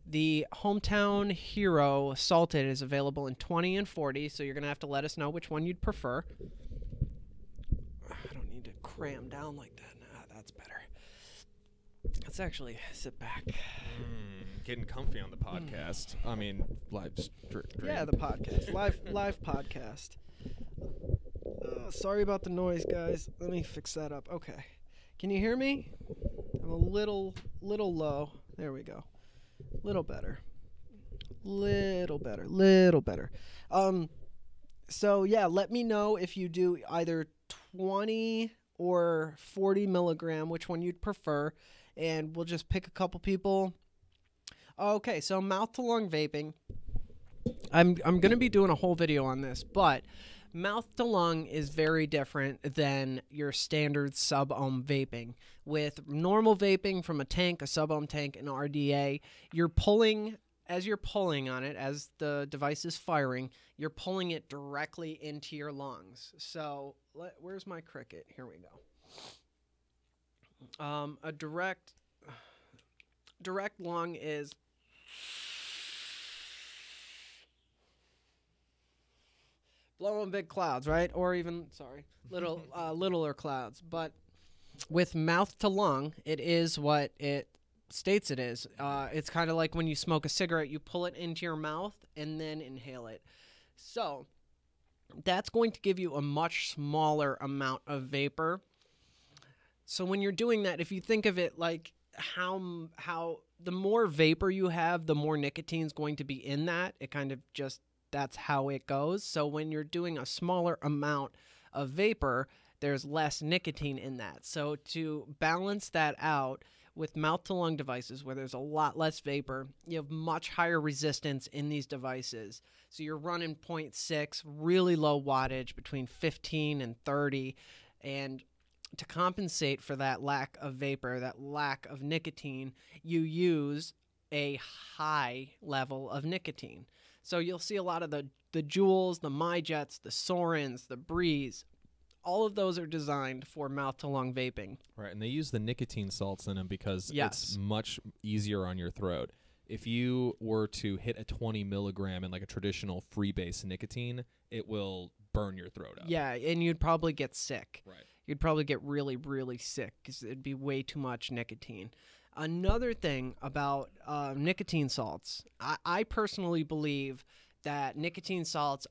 The Hometown Hero Salted is available in 20 and 40, so you're going to have to let us know which one you'd prefer. I don't need to cram down like that. Nah, that's better. Let's actually sit back. Getting comfy on the podcast. I mean, live stream. Yeah, the podcast. Live podcast. Sorry about the noise, guys. Let me fix that up. Okay. Can you hear me? I'm a little low. There we go. Little better. So yeah, let me know if you do either 20 or 40 milligram, which one you'd prefer, and we'll just pick a couple people. Okay, so mouth to lung vaping. I'm going to be doing a whole video on this, but mouth to lung is very different than your standard sub-ohm vaping. With normal vaping from a tank, a sub-ohm tank, an RDA, you're pulling, as you're pulling on it, as the device is firing, you're pulling it directly into your lungs. So where's my cricket? Here we go. A direct lung is blowing big clouds, right? Or even, littler clouds. But with mouth to lung, it is what it states it is. It's kind of like when you smoke a cigarette, you pull it into your mouth and then inhale it. So that's going to give you a much smaller amount of vapor. So when you're doing that, if you think of it like how the more vapor you have, the more nicotine is going to be in that. It kind of just, that's how it goes. So when you're doing a smaller amount of vapor, there's less nicotine in that. So to balance that out with mouth-to-lung devices where there's a lot less vapor, you have much higher resistance in these devices. So you're running 0.6, really low wattage, between 15 and 30, and to compensate for that lack of vapor, that lack of nicotine, you use a high level of nicotine. So you'll see a lot of the Juuls, the MyJets, the Sorens, the Breeze. All of those are designed for mouth-to-lung vaping. Right, and they use the nicotine salts in them because Yes. it's much easier on your throat. If you were to hit a 20 milligram in like a traditional freebase nicotine, it will burn your throat up. Yeah, and you'd probably get sick. Right. You'd probably get really, really sick because it'd be way too much nicotine. Another thing about nicotine salts, I personally believe that nicotine salts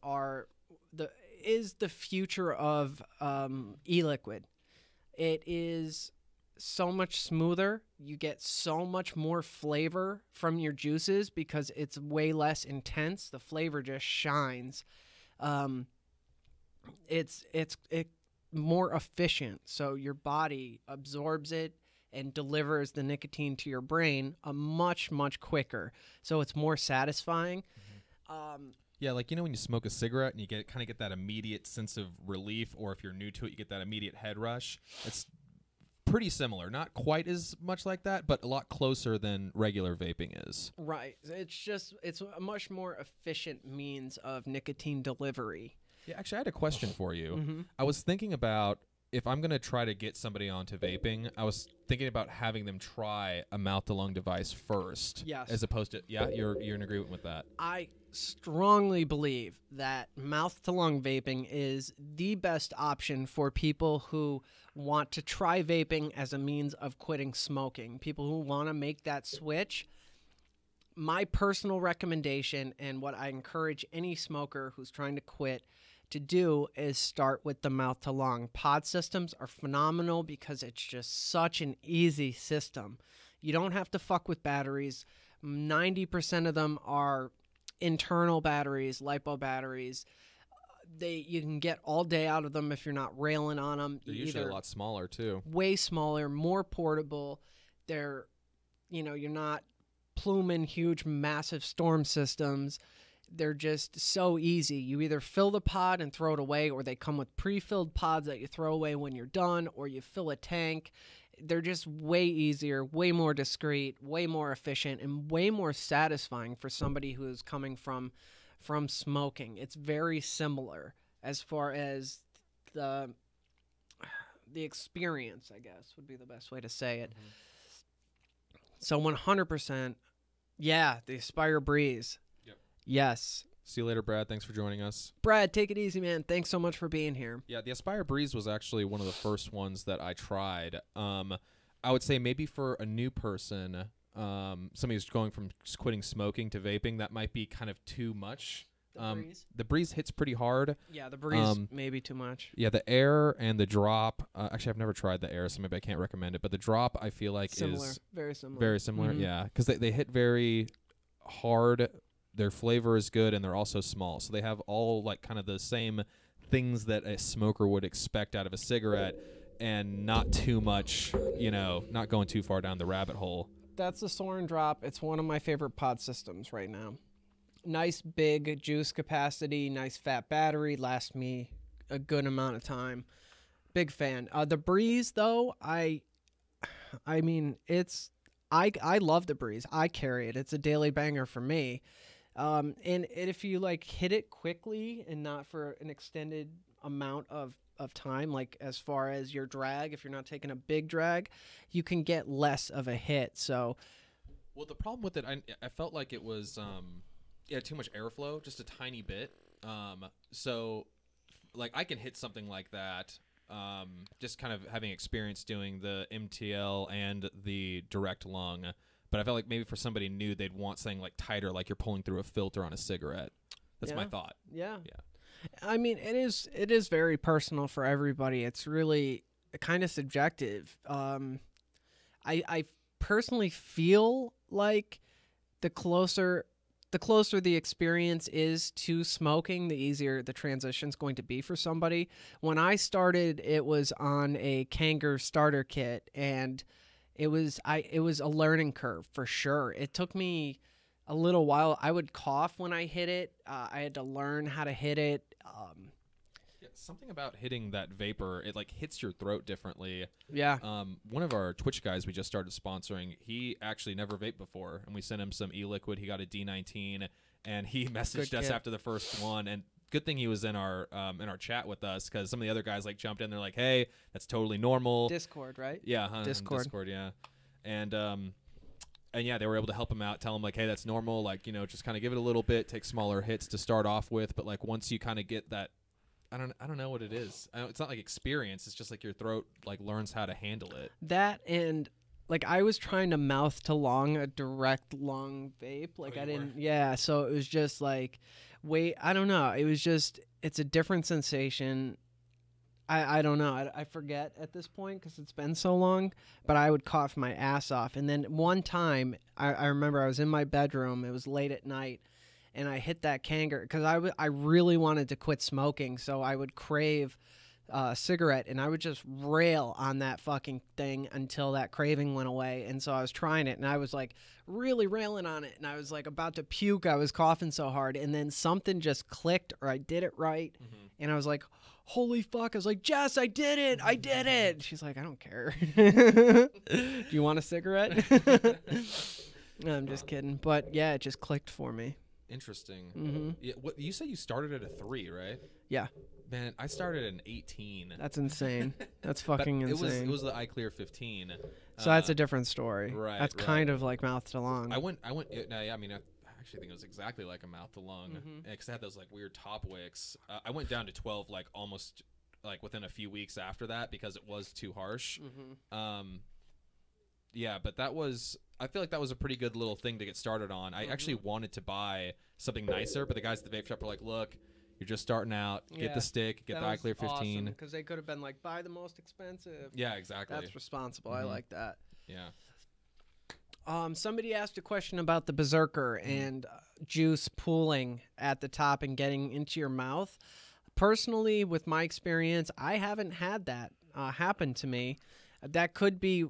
is the future of e-liquid. It is so much smoother. You get so much more flavor from your juices because it's way less intense. The flavor just shines. It's more efficient, so your body absorbs it and delivers the nicotine to your brain much quicker. So it's more satisfying. Yeah, like when you smoke a cigarette and you kind of get that immediate sense of relief, or if you're new to it, you get that immediate head rush. It's pretty similar, not quite as much like that, but a lot closer than regular vaping is. Right. It's a much more efficient means of nicotine delivery. Yeah, actually, I had a question for you. Mm-hmm. I was thinking about if I'm going to try to get somebody onto vaping, I was thinking about having them try a mouth-to-lung device first. Yes. As opposed to, yeah, you're in agreement with that. I strongly believe that mouth-to-lung vaping is the best option for people who want to try vaping as a means of quitting smoking, people who want to make that switch. My personal recommendation, and what I encourage any smoker who's trying to quit to do, is start with the mouth-to-lung. Pod systems are phenomenal because it's just such an easy system. You don't have to fuck with batteries. 90% of them are internal batteries, lipo batteries. You can get all day out of them if you're not railing on them. They're usually a lot smaller too. Way smaller, more portable. They're, you're not pluming huge, massive storm systems. They're just so easy. You either fill the pod and throw it away, or they come with pre-filled pods that you throw away when you're done, or you fill a tank. They're just way easier, way more discreet, way more efficient, and way more satisfying for somebody who is coming from smoking. It's very similar as far as the experience, I guess, would be the best way to say it. Mm-hmm. So 100%, yeah, the Aspire Breeze. Yep. Yes. See you later, Brad. Thanks for joining us. Brad, take it easy, man. Thanks so much for being here. Yeah, the Aspire Breeze was actually one of the first ones that I tried. I would say maybe for a new person, somebody who's going from quitting smoking to vaping, that might be kind of too much. The Breeze hits pretty hard. Yeah, the Breeze maybe too much. Yeah, the Air and the Drop. Actually, I've never tried the Air, so maybe I can't recommend it. But the Drop, I feel like is very similar. Very similar, Mm-hmm. yeah, because they hit very hard. Their flavor is good, and they're also small. So they have all like kind of the same things that a smoker would expect out of a cigarette, and not too much, not going too far down the rabbit hole. That's the Soren Drop. It's one of my favorite pod systems right now. Nice big juice capacity, nice fat battery, lasts me a good amount of time. Big fan. The Breeze though, I mean, I love the Breeze. I carry it. It's a daily banger for me. And if you like hit it quickly and not for an extended amount of time, like as far as your drag, if you're not taking a big drag, you can get less of a hit. So, well, the problem with it, I felt like it was too much airflow, just a tiny bit. So, like I can hit something like that just kind of having experience doing the MTL and the direct lung. But I felt like maybe for somebody new, they'd want something like tighter, like you're pulling through a filter on a cigarette. That's my thought. Yeah. Yeah. I mean, it is very personal for everybody. It's really kind of subjective. I personally feel like the closer the experience is to smoking, the easier the transition's going to be for somebody. When I started, it was on a Kanger starter kit, and it was a learning curve for sure. It took me a little while. I would cough when I hit it. I had to learn how to hit it. Yeah, something about hitting that vapor, it like hits your throat differently. Yeah. One of our Twitch guys we just started sponsoring, he actually never vaped before, and we sent him some e-liquid. He got a D19, and he messaged us after the first one. And good thing he was in our chat with us, because some of the other guys like jumped in. They're like, "Hey, that's totally normal." Discord, right? Yeah, Discord, yeah. And yeah, they were able to help him out, tell him like, "Hey, that's normal. Like, you know, just kind of give it a little bit, take smaller hits to start off with, but like once you kind of get that." I don't know what it is. It's not like experience. It's just like your throat like learns how to handle it. That, and like I was trying to mouth to lung a direct lung vape. Like I didn't. Yeah. So it was just like, wait. I don't know. It was just. It's a different sensation. I don't know. I forget at this point because it's been so long. But I would cough my ass off. And then one time, I remember I was in my bedroom. It was late at night. And I hit that Kanger because I really wanted to quit smoking, so I would crave a cigarette, and I would just rail on that fucking thing until that craving went away. And so I was trying it, and I was like really railing on it, and I was like about to puke. I was coughing so hard, and then something just clicked, or I did it right, and I was like, holy fuck. I was like, Jess, I did it. I did it. She's like, I don't care. Do you want a cigarette? No, I'm just kidding. But yeah, it just clicked for me. Interesting. Yeah, what you said, you started at a 3, right? Yeah. Man, I started at an 18. That's insane. That's fucking insane. It was the iClear 15. So that's a different story. Right. That's kind of like mouth to lung. I went. Yeah, I mean, I actually think it was exactly like a mouth to lung, because I had those like weird top wicks. I went down to 12 like almost like within a few weeks after that because it was too harsh. Yeah, but I feel like that was a pretty good little thing to get started on. I actually wanted to buy something nicer, but the guys at the vape shop were like, look, you're just starting out. Get the stick. Get the iClear 15. Because they could have been like, buy the most expensive. Yeah, exactly. That's responsible. I like that. Yeah. Somebody asked a question about the Berserker and juice pooling at the top and getting into your mouth. Personally, with my experience, I haven't had that happen to me. That could be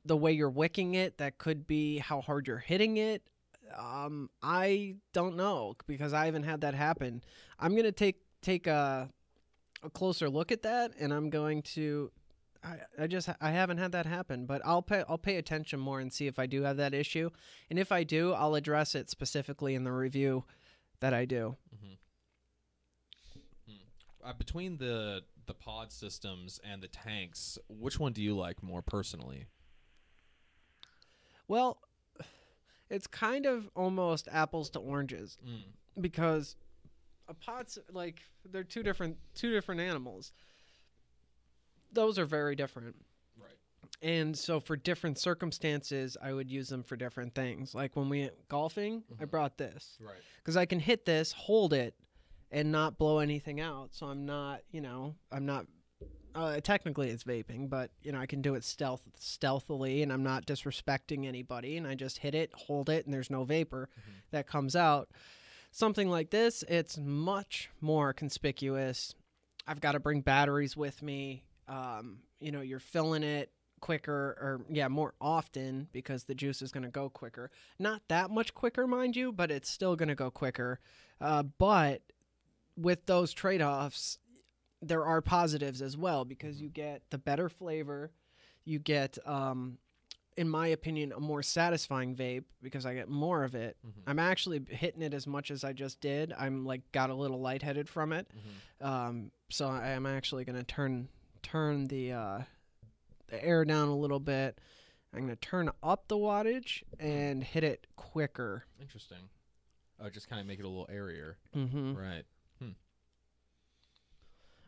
the way you're wicking it. That could be how hard you're hitting it. I don't know because I haven't had that happen. I'm going to take a closer look at that, and I'm going to I haven't had that happen, but I'll pay attention more and see if I do have that issue. And if I do, I'll address it specifically in the review that I do. Between the pod systems and the tanks, which one do you like more personally? Well, it's kind of almost apples to oranges because a pod's like they're two different animals. Those are very different. Right. And so for different circumstances, I would use them for different things. Like when we went golfing, I brought this. Right. Because I can hit this, hold it, and not blow anything out. So I'm not, technically it's vaping, but, I can do it stealthily, and I'm not disrespecting anybody, and I just hit it, hold it, and there's no vapor that comes out. Something like this, it's much more conspicuous. I've got to bring batteries with me. You're filling it quicker or more often because the juice is going to go quicker. Not that much quicker, mind you, but it's still going to go quicker. But with those trade-offs, there are positives as well because you get the better flavor. You get, in my opinion, a more satisfying vape because I get more of it. I'm actually hitting it as much as I just did. I'm got a little lightheaded from it. So I am actually going to turn the air down a little bit. I'm going to turn up the wattage and hit it quicker. Interesting. Oh, just kind of make it a little airier. Mm-hmm. Right.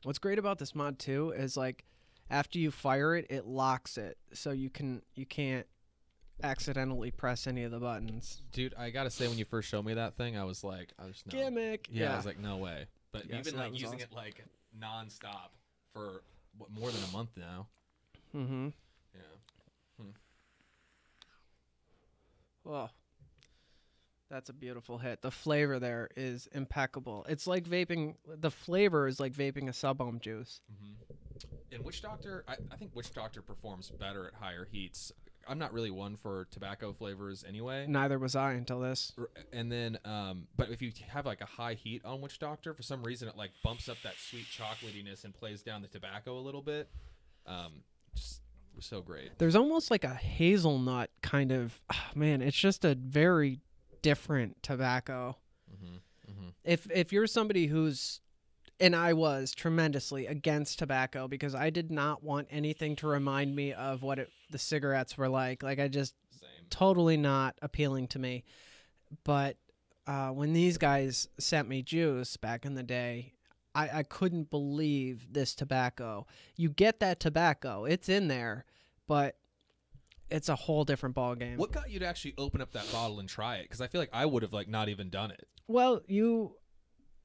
What's great about this mod too is like after you fire it, it locks it, so you can't accidentally press any of the buttons. Dude, I gotta say, when you first showed me that thing, I was like, no. Gimmick. Yeah, I was like, no way. But Yeah, you've so been that like was using awesome. it like nonstop for what, more than a month now. Mm-hmm. Yeah. Oh, that's a beautiful hit. The flavor there is impeccable. It's like vaping. The flavor is like vaping a sub-ohm juice. And Witch Doctor, I think Witch Doctor performs better at higher heats. I'm not really one for tobacco flavors anyway. Neither was I until this. And then, but if you have like a high heat on Witch Doctor, for some reason it like bumps up that sweet chocolatiness and plays down the tobacco a little bit. Just was so great. There's almost like a hazelnut kind of, man, it's just a very different tobacco. If you're somebody who's, and I was tremendously against tobacco because I did not want anything to remind me of what the cigarettes were like. Like I just totally not appealing to me. But when these guys sent me juice back in the day, I couldn't believe this tobacco. You get that tobacco, it's in there, but it's a whole different ball game. What got you to actually open up that bottle and try it? Because I feel like I would have like not even done it. Well,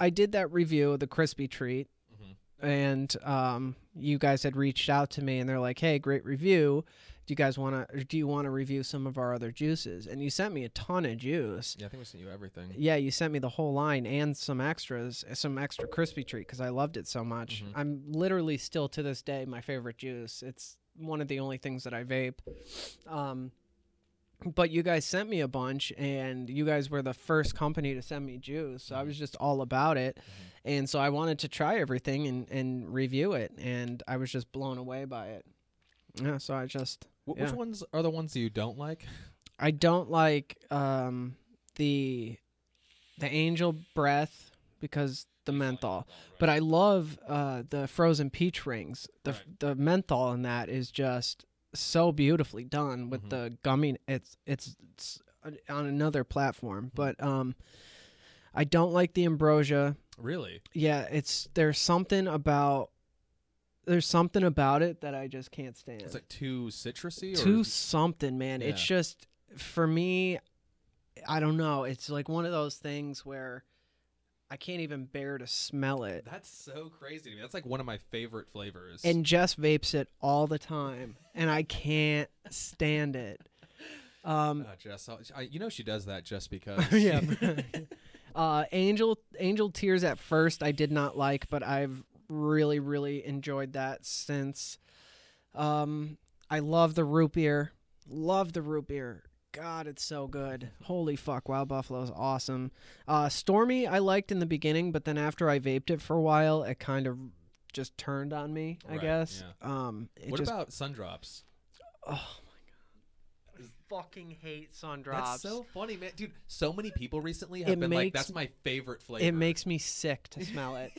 I did that review of the crispy treat, and you guys had reached out to me, and they're like, "Hey, great review. Do you want to review some of our other juices?" And you sent me a ton of juice. Yeah, I think we sent you everything. Yeah, you sent me the whole line and some extra crispy treat because I loved it so much. I'm literally still to this day my favorite juice. It's one of the only things that I vape. But you guys sent me a bunch, and you guys were the first company to send me juice, so I was just all about it. And so I wanted to try everything and review it, and I was just blown away by it. Yeah, so I just... Which ones are the ones that you don't like? I don't like the Angel Breath because the menthol. But I love the frozen peach rings. The menthol in that is just so beautifully done with the gummy. It's on another platform, but I don't like the ambrosia. Really? Yeah, there's something about it that I just can't stand. It's like too citrusy, or too something, man. Yeah. It's just, for me, I don't know. It's like one of those things where I can't even bear to smell it. That's so crazy to me. That's like one of my favorite flavors. And Jess vapes it all the time, and I can't stand it. Jess, you know she does that just because. Yeah. Angel Tears at first I did not like, but I've really, really enjoyed that since. I love the root beer. Love the root beer. God, it's so good. Holy fuck, Wild Buffalo is awesome. Stormy I liked in the beginning, but then after I vaped it for a while, it kind of just turned on me, I guess. Yeah. What about Sun Drops? Oh my god. I fucking hate Sun Drops. That's so funny, man. Dude, so many people recently have been like, that's my favorite flavor. It makes me sick to smell it.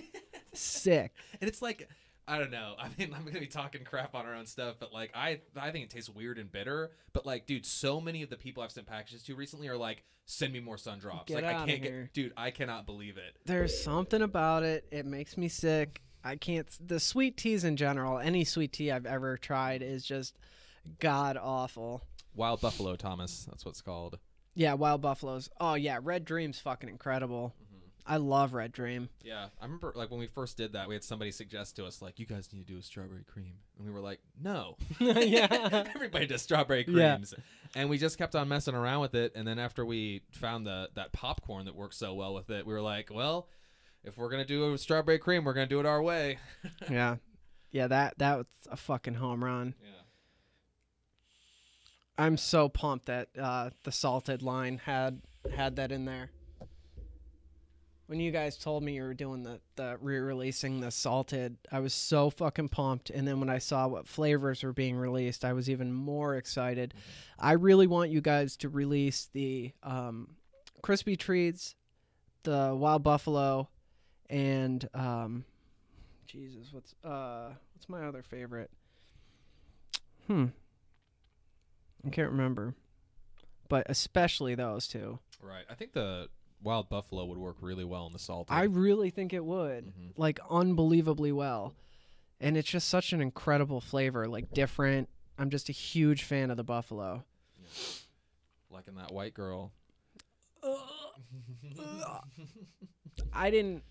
Sick. And it's like, I don't know. I mean, I'm gonna be talking crap on our own stuff, but like, I think it tastes weird and bitter. But like, dude, so many of the people I've sent packages to recently are like, send me more Sun Drops. Get like, I outta can't here. dude, I cannot believe it. There's something about it. It makes me sick. I can't. The sweet teas in general, any sweet tea I've ever tried is just god awful. Wild Buffalo, Thomas. That's what it's called. Yeah, Wild Buffaloes. Oh yeah, Red Dream's fucking incredible. I love Red Dream. Yeah, I remember like when we first did that, we had somebody suggest to us like, you guys need to do a strawberry cream, and we were like, no. Yeah. Everybody does strawberry creams. And we just kept on messing around with it, and then after we found that popcorn that works so well with it, we were like, well, if we're gonna do a strawberry cream, we're gonna do it our way. Yeah, that was a fucking home run. Yeah. I'm so pumped that the salted line had that in there. When you guys told me you were doing the re-releasing the salted, I was so fucking pumped. And then when I saw what flavors were being released, I was even more excited. I really want you guys to release the crispy treats, the Wild Buffalo, and Jesus, what's my other favorite? I can't remember, but especially those two. Right. I think the Wild Buffalo would work really well in the salted. I really think it would, like unbelievably well. And it's just such an incredible flavor, like different. I'm just a huge fan of the Buffalo. Yeah. Liking that white girl. I didn't.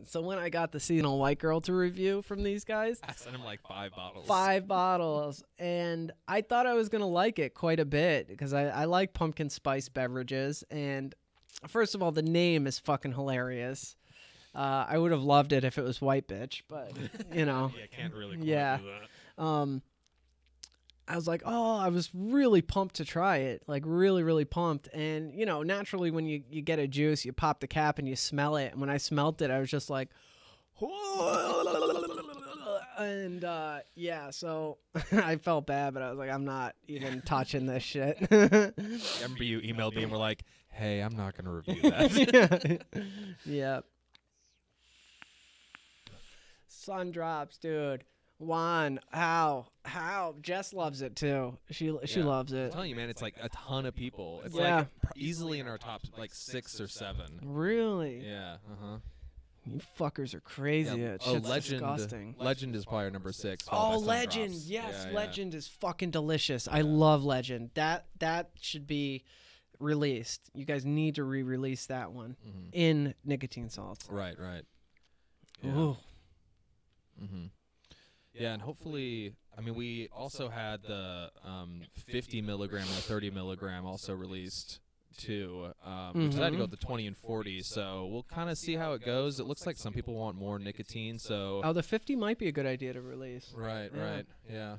So when I got the seasonal white girl to review from these guys, I sent him like 5 bottles. 5 bottles. And I thought I was going to like it quite a bit because I like pumpkin spice beverages. And first of all, the name is fucking hilarious. I would have loved it if it was white bitch, but you know. Yeah, can't really quite yeah. do that. I was like, oh, I was really pumped to try it, like really, really pumped. And, you know, naturally when you get a juice, you pop the cap and you smell it. And when I smelt it, I was just like, and yeah, so I felt bad, but I was like, I'm not even touching this shit. I remember you emailed me and were like, hey, I'm not going to review that. Yeah. Sun drops, dude. Juan, how? Jess loves it too. She loves it. I'm telling you, man, it's like a ton of people. It's Yeah. like easily in our top like 6 or 7. Really? Yeah. You fuckers are crazy. That shit's disgusting. Legend is probably our number 6. Oh, Legend. Yes, yeah, Legend is fucking delicious. I love Legend. That should be released. You guys need to re-release that one in nicotine salts. Right. Yeah. Ooh. Yeah, and hopefully, I mean, we also had the 50 milligram and the 30 milligram also released too. We decided to go with the 20 and 40, so we'll kind of see how it goes. It looks like some people want more nicotine, so. Oh, the 50 might be a good idea to release. Right, yeah.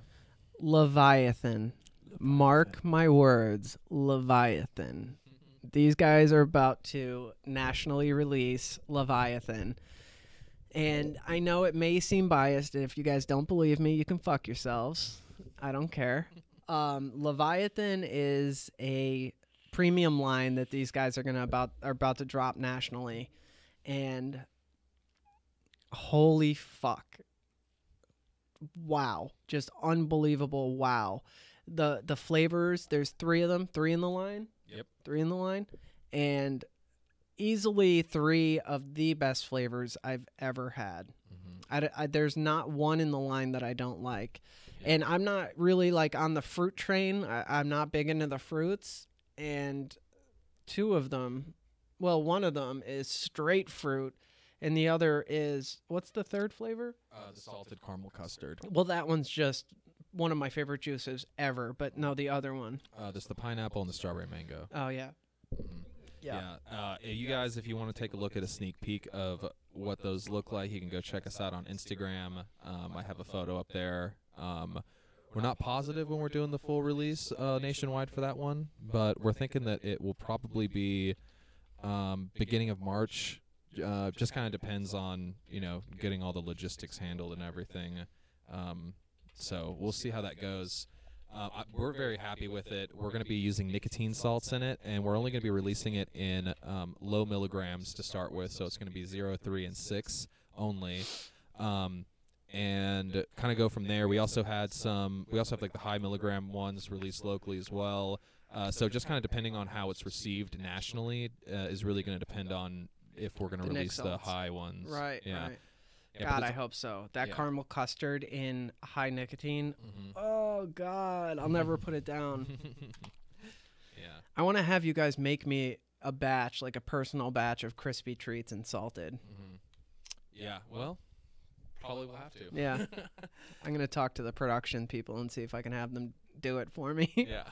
Leviathan. Mark my words, Leviathan. These guys are about to nationally release Leviathan. And I know it may seem biased, and if you guys don't believe me, you can fuck yourselves. I don't care. Leviathan is a premium line that these guys are about to drop nationally, and holy fuck, wow, just unbelievable! Wow, the flavors. There's 3 of them, 3 in the line. Yep, 3 in the line, and easily 3 of the best flavors I've ever had. There's not one in the line that I don't like. Yeah. And I'm not really like on the fruit train. I'm not big into the fruits. And 2 of them, well, one of them is straight fruit. And the other is, what's the third flavor? The salted caramel custard. Well, that one's just one of my favorite juices ever. But no, the other one. There's the pineapple and the strawberry mango. Oh, yeah. Yeah. You guys, if you want to take a look at a sneak peek of what those look like, you can go check us out on Instagram. I have a photo up there. We're not positive when we're doing the full release nationwide for that one, but we're thinking that it will probably be beginning of March. Just kind of depends on, getting all the logistics handled and everything. So we'll see how that goes. We're very happy with it. We're going to be using nicotine salts in it, and we're only going to be releasing it in low milligrams to start with, so it's going to be 0, 3, and 6 only, and kind of go from there. We also have like the high milligram ones released locally as well, so just kind of depending on how it's received nationally is really going to depend on if we're going to release the high ones. Right, yeah. right. Yeah, God, I hope so. That caramel custard in high nicotine. Oh, God. I'll never put it down. Yeah. I want to have you guys make me a batch, like a personal batch of crispy treats and salted. Yeah, well, probably will have to. Yeah. I'm going to talk to the production people and see if I can have them do it for me. Yeah.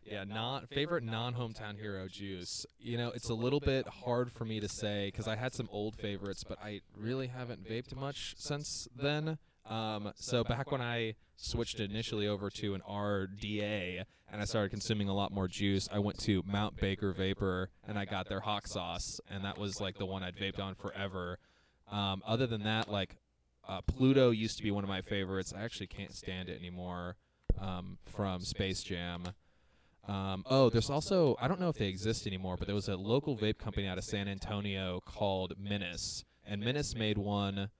Yeah, favorite non-hometown hero juice. It's a little bit hard for me to say because I had some old favorites, but I really haven't vaped much since then. So back when I switched initially over to an RDA and I started consuming a lot more juice, I went to Mount Baker Vapor and I got their hawk sauce, and that was like the one I'd vaped on forever. Other than that, like Pluto used to be one of my favorites. I actually can't stand it anymore from Space Jam. There's also, I don't know if they exist anymore, but there was a local vape company out of San Antonio called Menace, and Menace made one,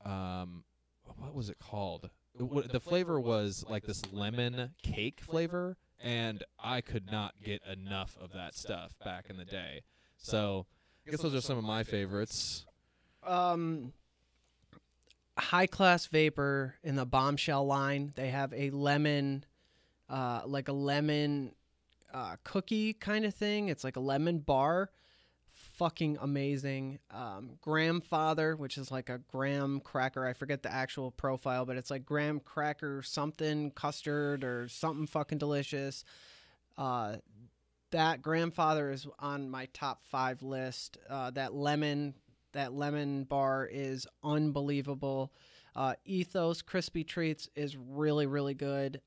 what was it called? The flavor was like this lemon cake flavor, and I could not get enough of that stuff back in the day. So I guess those are some of my favorites. High Class Vapor in the Bombshell line. They have a lemon, like a lemon cookie kind of thing. It's like a lemon bar. Fucking amazing. Grandfather, which is like a graham cracker. I forget the actual profile, but it's like graham cracker something, custard or something fucking delicious. That Grandfather is on my top 5 list. That lemon bar is unbelievable. Ethos Crispy Treats is really, really good.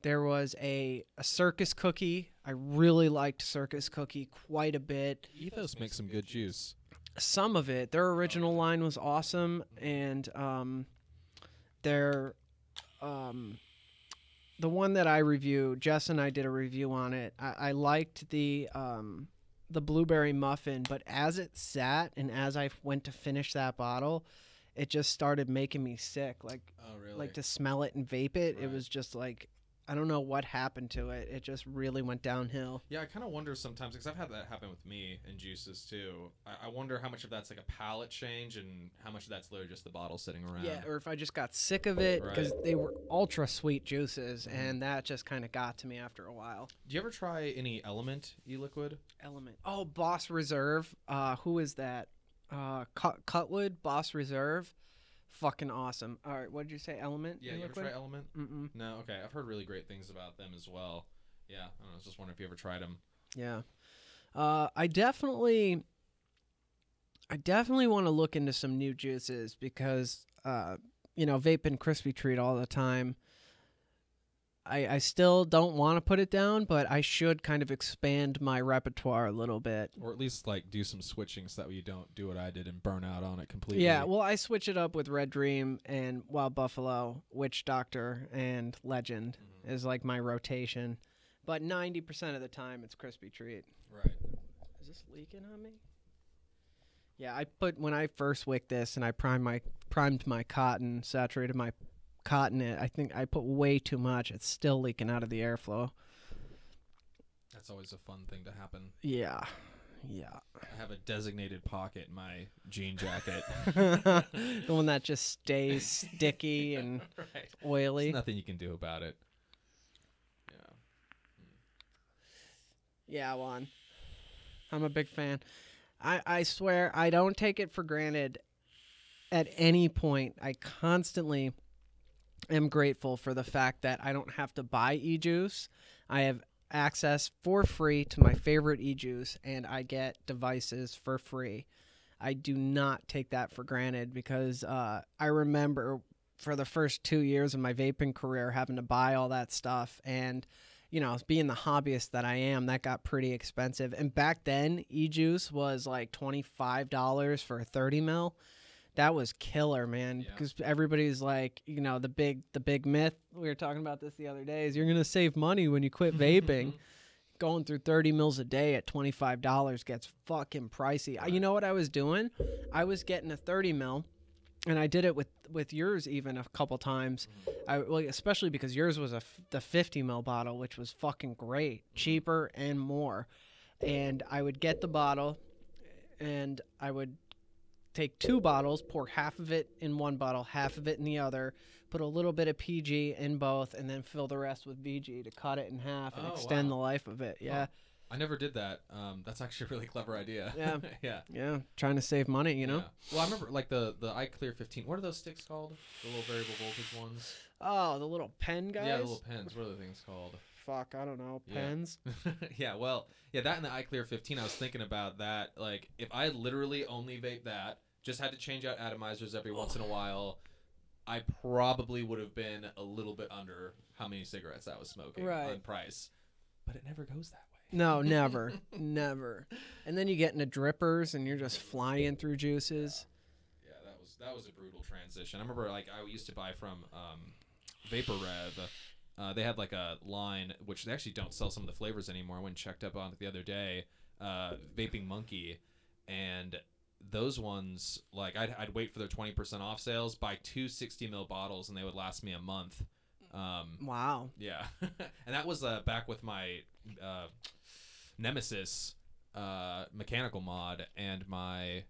There was a circus cookie. I really liked circus cookie quite a bit. Ethos makes some good juice. Some of it. Their original line was awesome, and their the one that I reviewed, Jess and I did a review on it. I liked the blueberry muffin, but as it sat and as I went to finish that bottle, it just started making me sick. Like, oh, really? Like to smell it and vape it. Right. It was just like, I don't know what happened to it. It just really went downhill. Yeah, I kind of wonder sometimes, because I've had that happen with me and juices too. I wonder how much of that's like a palate change and how much of that's literally just the bottle sitting around. Yeah, or if I just got sick of it, because Right. they were ultra sweet juices, and that just kind of got to me after a while. Do you ever try any Element e-liquid? Element. Oh, Boss Reserve. Who is that? Cutwood, Boss Reserve. Fucking awesome. All right, what did you say? Element? Yeah, you ever e-liquid? try Element? Mm-mm. No, okay. I've heard really great things about them as well. Yeah, I don't know, I was just wondering if you ever tried them. Yeah. I definitely want to look into some new juices because, vaping Crispy Treat all the time. I still don't want to put it down, but I should kind of expand my repertoire a little bit. Or at least like do some switching so that way you don't do what I did and burn out on it completely. Yeah, well, I switch it up with Red Dream and Wild Buffalo, Witch Doctor, and Legend is like my rotation. But 90% of the time, it's Crispy Treat. Right. Is this leaking on me? Yeah, when I first wicked this and I primed my cotton, saturated my cotton in it, I think I put way too much. It's still leaking out of the airflow. That's always a fun thing to happen. Yeah. I have a designated pocket in my jean jacket. The one that just stays sticky and Right. oily. There's nothing you can do about it. Yeah, Juan. I'm a big fan. I swear I don't take it for granted at any point. I constantly am grateful for the fact that I don't have to buy e-juice. I have access for free to my favorite e-juice, and I get devices for free. I do not take that for granted because I remember for the first 2 years of my vaping career having to buy all that stuff, and being the hobbyist that I am, that got pretty expensive. And back then, e-juice was like $25 for a 30 mil. That was killer, man. Because everybody's like, the big myth, we were talking about this the other day, is you're going to save money when you quit vaping. Going through 30 mils a day at $25 gets fucking pricey. You know what I was doing? I was getting a 30 mil. And I did it with yours even a couple times. Especially because yours was the 50 ml bottle, which was fucking great, cheaper and more. And I would get the bottle, and I would take 2 bottles, pour half of it in one bottle, half of it in the other, put a little bit of PG in both, and then fill the rest with VG to cut it in half and extend the life of it. Yeah. Huh. I never did that. That's actually a really clever idea. Yeah. Yeah. Trying to save money, Yeah. Well, I remember like the iClear 15. What are those sticks called? The little variable voltage ones. Oh, the little pen guys? Yeah, the little pens. What are the things called? Fuck, I don't know. Pens? Yeah, well, that and the iClear 15, I was thinking about that. Like, if I literally only vape that, just had to change out atomizers every once in a while, I probably would have been a little bit under how many cigarettes I was smoking on price. But it never goes that way. No, never. Never. And then you get into drippers and you're just flying through juices. Yeah, that was a brutal transition. I remember like I used to buy from Vapor Rev. They had like a line, which they actually don't sell some of the flavors anymore. I went and checked up on it the other day, Vaping Monkey, and those ones, like I'd wait for their 20% off sales, buy 2 60 ml bottles, and they would last me a month. Wow. Yeah. And that was back with my Nemesis mechanical mod and my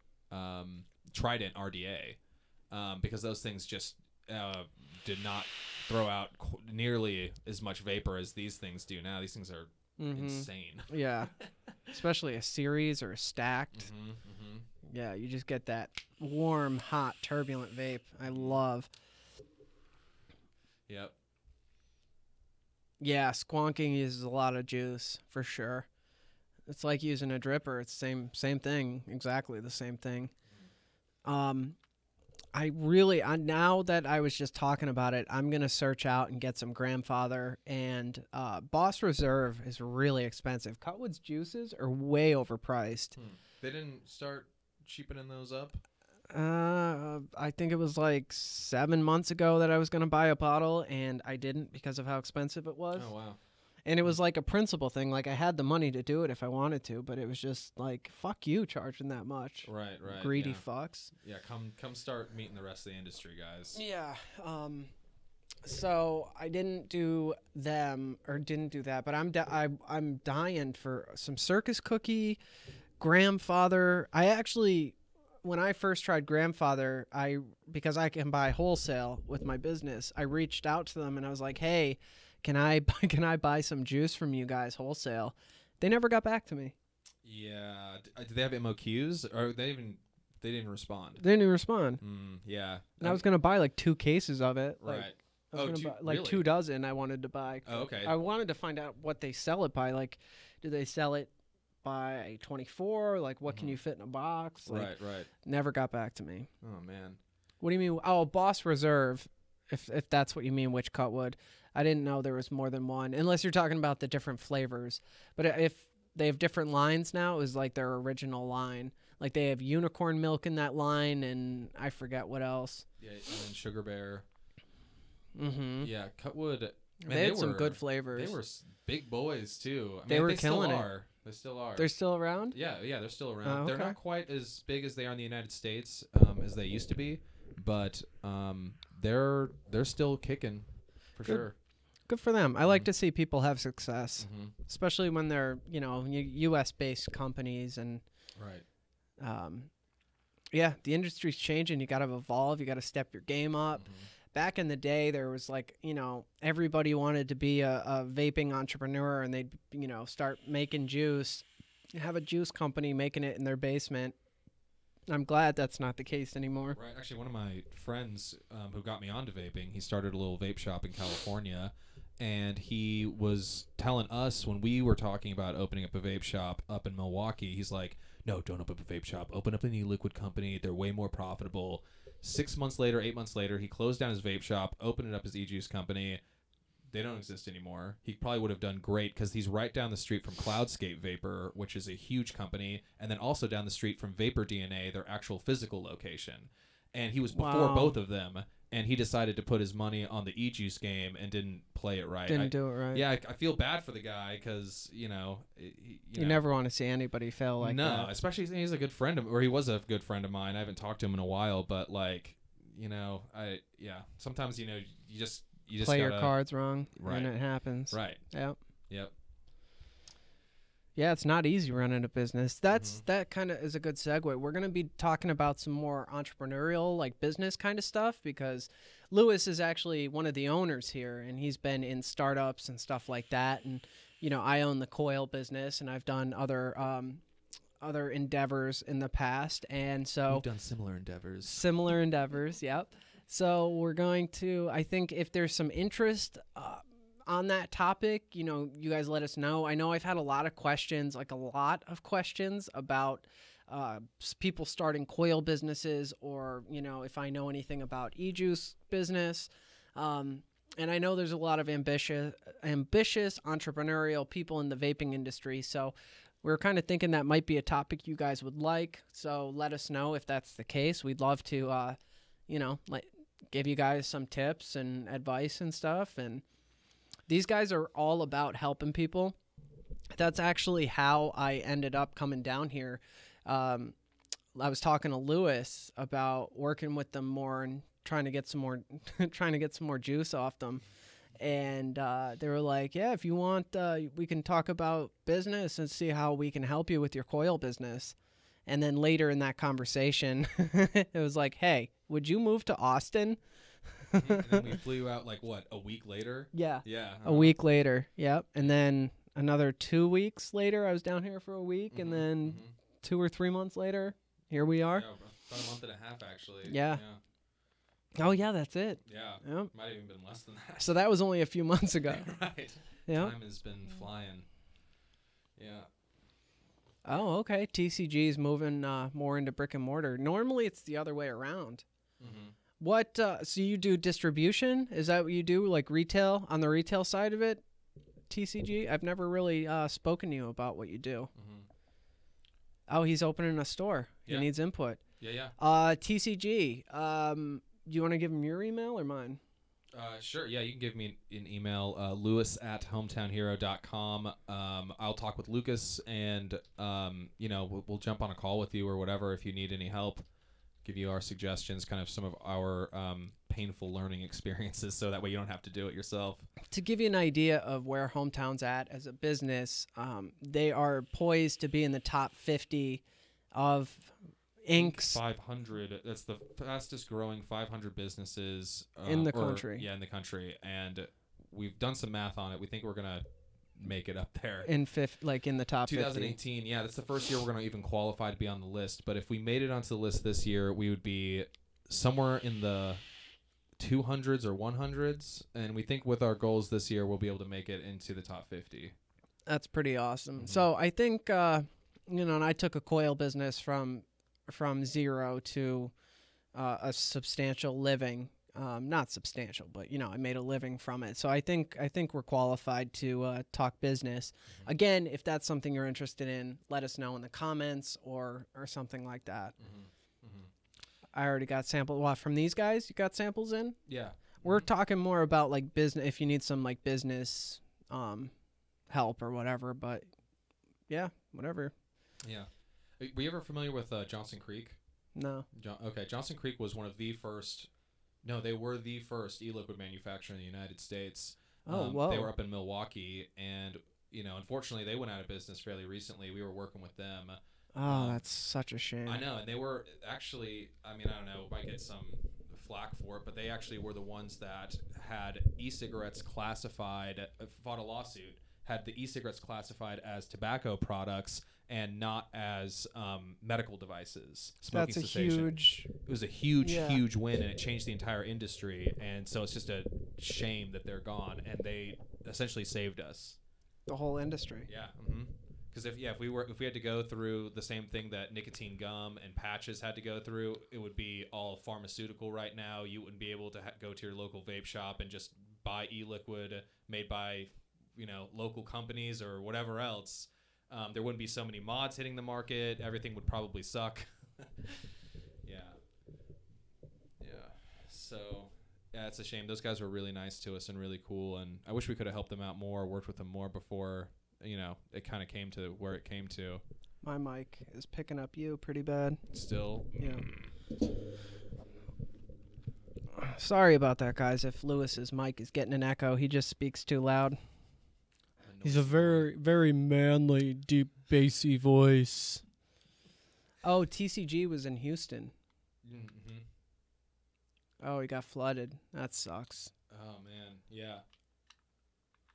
Trident RDA, because those things just did not throw out nearly as much vapor as these things do now. These things are insane. Yeah. Especially a series or a stacked. Yeah, you just get that warm, hot, turbulent vape. I love. Yep. Yeah, squonking uses a lot of juice for sure. It's like using a dripper. It's same thing, exactly the same thing. Now that I was just talking about it, I'm gonna search out and get some Grandfather, and Boss Reserve is really expensive. Cutwood's juices are way overpriced. They didn't start cheapening those up? I think it was like 7 months ago that I was gonna buy a bottle, and I didn't because of how expensive it was. Oh wow. And it was like a principle thing. Like I had the money to do it if I wanted to, but it was just like, fuck you charging that much. Right. Greedy Yeah. fucks. Yeah, come start meeting the rest of the industry, guys. Yeah. So I didn't do them or didn't do that, but I'm dying for some Circus Cookie, Grandfather. I actually, when I first tried Grandfather, because I can buy wholesale with my business, I reached out to them and I was like, hey, can I buy some juice from you guys wholesale? They never got back to me. Yeah. Do they have MOQs, or they didn't respond? They didn't even respond. Yeah. And I was gonna buy like 2 cases of it. Right. I was gonna buy, like really? 2 dozen. I wanted to buy. Oh, okay. I wanted to find out what they sell it by. Like, do they sell it by 24? Like, what can you fit in a box? Like, Right. Never got back to me. Oh man. What do you mean? Oh, Boss Reserve. If that's what you mean, which Cutwood? I didn't know there was more than one, unless you're talking about the different flavors. But if they have different lines now, it was like their original line. Like they have unicorn milk in that line, and I forget what else. Yeah, and then Sugar Bear. Yeah, Cutwood. Man, they had some good flavors. They were big boys too. They were killing it. They still are. They're still around? Yeah, they're still around. Oh, okay. They're not quite as big as they are in the United States as they used to be, but they're still kicking for sure. Good for them. I like to see people have success, Mm-hmm. especially when they're, U.S.-based companies. And, Right. Yeah, the industry's changing. You got to evolve. You got to step your game up. Mm-hmm. Back in the day, there was like, everybody wanted to be a vaping entrepreneur, and they'd, start making juice, have a juice company making it in their basement. I'm glad that's not the case anymore. Right. Actually, one of my friends who got me onto vaping, he started a little vape shop in California, and he was telling us when we were talking about opening up a vape shop up in Milwaukee, he's like, no, don't open up a vape shop. Open up an e-liquid company. They're way more profitable. 6 months later, 8 months later, he closed down his vape shop, opened it up as e-juice company. They don't exist anymore. He probably would have done great because he's right down the street from Cloudscape Vapor, which is a huge company, and then also down the street from Vapor DNA, their actual physical location. And he was before both of them, and he decided to put his money on the e-juice game and didn't play it right. Didn't do it right. Yeah, I feel bad for the guy because, you never want to see anybody fail like that. No, especially he's a good friend of, or he was a good friend of mine. I haven't talked to him in a while, but sometimes you just play your gotta, cards wrong, right. and it happens. Right. Yep. Yep. Yeah, it's not easy running a business. That kind of is a good segue. We're going to be talking about some more entrepreneurial, like business kind of stuff, because Lewis is actually one of the owners here, and he's been in startups and stuff like that. And I own the Coil business, and I've done other endeavors in the past, and so we've done similar endeavors. Similar endeavors, yep. So we're going to, I think if there's some interest on that topic, you guys let us know. I know I've had a lot of questions about people starting coil businesses, or, if I know anything about e-juice business. And I know there's a lot of ambitious entrepreneurial people in the vaping industry. So we're kind of thinking that might be a topic you guys would like. So let us know if that's the case. We'd love to, give you guys some tips and advice and stuff. And these guys are all about helping people. That's actually how I ended up coming down here. I was talking to Lewis about working with them more and trying to get some more juice off them. And they were like, yeah, if you want, we can talk about business and see how we can help you with your coil business. And then later in that conversation, it was like, hey, would you move to Austin? And then we flew out like what, a week later? Yeah. Yeah. A week later. Yep. And then another 2 weeks later, I was down here for a week. And then 2 or 3 months later, here we are. Yeah, about a month and a half, actually. Yeah. Oh, yeah, that's it. Yeah. Yep. Might have even been less than that. So that was only a few months ago. Right. Yeah. Time has been flying. Yeah. Oh, okay. TCG is moving more into brick and mortar. Normally, it's the other way around. What? So you do distribution? Is that what you do, like retail, on the retail side of it? TCG? I've never really spoken to you about what you do. Oh, he's opening a store. Yeah. He needs input. Yeah. TCG. Do you want to give him your email or mine? Sure. Yeah, you can give me an email, lewis@hometownhero.com. I'll talk with Lucas, and we'll jump on a call with you or whatever if you need any help. Give you our suggestions, kind of some of our painful learning experiences, so that way you don't have to do it yourself. To give you an idea of where Hometown's at as a business, they are poised to be in the top 50 of Inc.'s 500. That's the fastest growing 500 businesses in the country. Yeah, in the country, and we've done some math on it. We think we're gonna make it up there in the top 2018. 50. Yeah, that's the first year we're gonna even qualify to be on the list. But if we made it onto the list this year, we would be somewhere in the 200s or 100s, and we think with our goals this year, we'll be able to make it into the top 50. That's pretty awesome. So I think and I took a coil business from zero to a substantial living. Not substantial, but I made a living from it. So I think we're qualified to talk business. Again, if that's something you're interested in, let us know in the comments or something like that. I already got samples. From these guys? You got samples in? Yeah. We're talking more about like business. If you need some like business help or whatever, but yeah, whatever. Yeah. Were you ever familiar with Johnson Creek? No. Okay, Johnson Creek was one of the first. No, they were the first e-liquid manufacturer in the United States. Oh, whoa. They were up in Milwaukee, and unfortunately, they went out of business fairly recently. We were working with them. Oh, that's such a shame. I know, and they were actually. I don't know. Might get some flack for it, but they actually were the ones that had e-cigarettes classified. Fought a lawsuit. Had the e-cigarettes classified as tobacco products and not as medical devices. Smoking cessation. It was a huge win, and it changed the entire industry. And so it's just a shame that they're gone, and they essentially saved us. The whole industry. Yeah. Because if we had to go through the same thing that nicotine gum and patches had to go through, it would be all pharmaceutical right now. You wouldn't be able to go to your local vape shop and just buy e-liquid made by local companies or whatever else. There wouldn't be so many mods hitting the market. Everything would probably suck. Yeah. So, yeah, it's a shame. Those guys were really nice to us and really cool, and I wish we could have helped them out more, worked with them more before, it kind of came to where it came to. My mic is picking up you pretty bad. Still? Yeah. Sorry about that, guys. If Lewis's mic is getting an echo, he just speaks too loud. He's a very, very manly, deep, bassy voice. Oh, TCG was in Houston. Oh, he got flooded. That sucks. Oh, man. Yeah.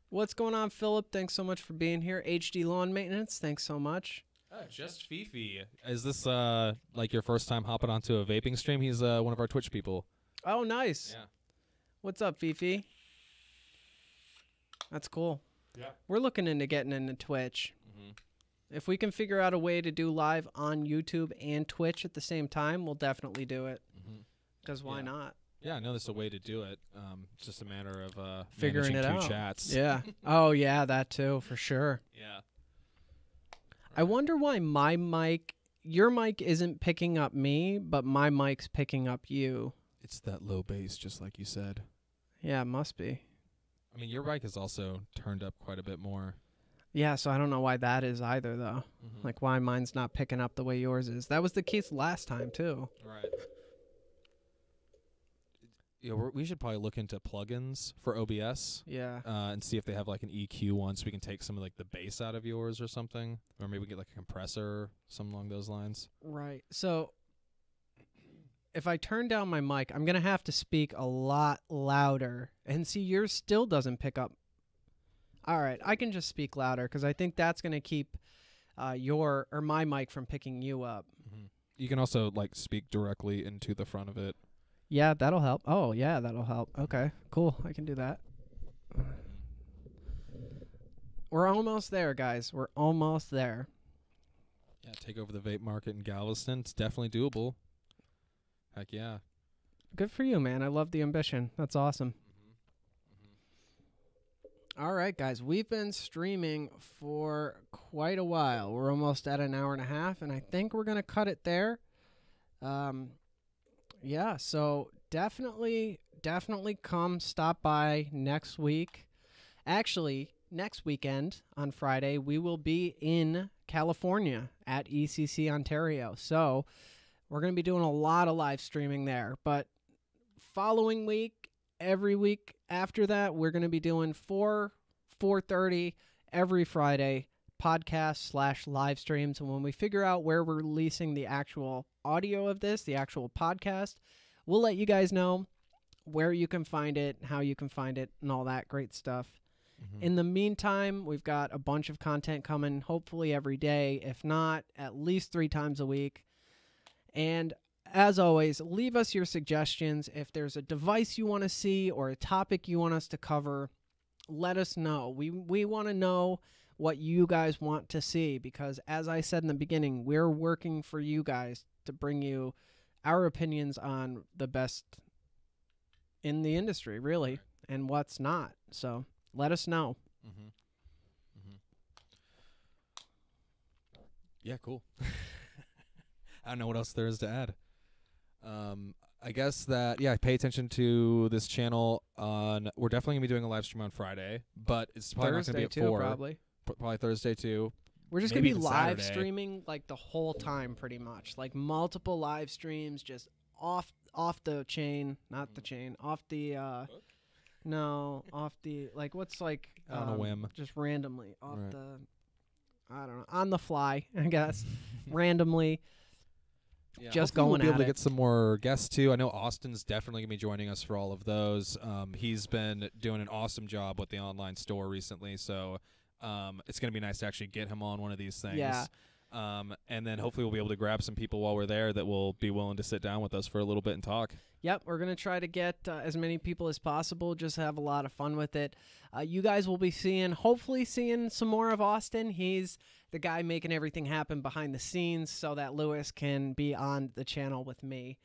What's going on, Philip? Thanks so much for being here. HD Lawn Maintenance, thanks so much. Just Fifi. Is this like your first time hopping onto a vaping stream? He's one of our Twitch people. Oh, nice. Yeah. What's up, Fifi? That's cool. Yeah. We're looking into getting into Twitch. If we can figure out a way to do live on YouTube and Twitch at the same time, we'll definitely do it. Because why not? Yeah, I know there's a way to do it. It's just a matter of figuring it out. Chats. Yeah. Oh, yeah, that too, for sure. Yeah. I wonder why your mic isn't picking up me, but my mic's picking up you. It's that low bass, just like you said. Yeah, it must be. I mean, your mic is also turned up quite a bit more. Yeah, so I don't know why that is either, though. Like, why mine's not picking up the way yours is. That was the case last time, too. Right. Yeah, we should probably look into plugins for OBS. Yeah. And see if they have like an EQ one, so we can take some of like the bass out of yours or something, or maybe get like a compressor, something along those lines. Right. So if I turn down my mic, I'm gonna have to speak a lot louder. And see, yours still doesn't pick up. All right, I can just speak louder because I think that's gonna keep my mic from picking you up. Mm-hmm. You can also like speak directly into the front of it. Yeah, that'll help. Oh, yeah, that'll help. Okay, cool. I can do that. We're almost there, guys. We're almost there. Yeah, take over the vape market in Galveston. It's definitely doable. Heck yeah. Good for you, man. I love the ambition. That's awesome. All right, guys. We've been streaming for quite a while. We're almost at an hour and a half, and I think we're going to cut it there. Yeah, so definitely come stop by next week. Actually, next weekend on Friday, we will be in California at ECC Ontario. So we're going to be doing a lot of live streaming there. But following week, every week after that, we're going to be doing 4:30 every Friday podcast/live streams. And when we figure out where we're releasing the actual audio of this, the actual podcast, we'll let you guys know where you can find it, how you can find it, and all that great stuff. In the meantime, we've got a bunch of content coming, hopefully every day, if not at least 3 times a week. And as always, leave us your suggestions. If there's a device you want to see or a topic you want us to cover, let us know. We want to know what you guys want to see, because as I said in the beginning, we're working for you guys to bring you our opinions on the best in the industry, really, and what's not. So let us know. Yeah, cool. I don't know what else there is to add. I guess that, yeah, pay attention to this channel. We're definitely going to be doing a live stream on Friday, but it's probably not going to be at 4. Probably Thursday too. We're just going to be live streaming like the whole time, pretty much. Like multiple live streams, just off the chain, not the chain, off the off the, like, what's like on a whim, just randomly off the, I don't know, on the fly, I guess, randomly. Yeah, just going. We'll be able to get some more guests too. I know Austin's definitely gonna be joining us for all of those. He's been doing an awesome job with the online store recently, so it's gonna be nice to actually get him on one of these things. Yeah. And then hopefully we'll be able to grab some people while we're there that will be willing to sit down with us for a little bit and talk. Yep, we're going to try to get as many people as possible, just have a lot of fun with it. You guys will be hopefully seeing some more of Austin. He's the guy making everything happen behind the scenes so that Lewis can be on the channel with me.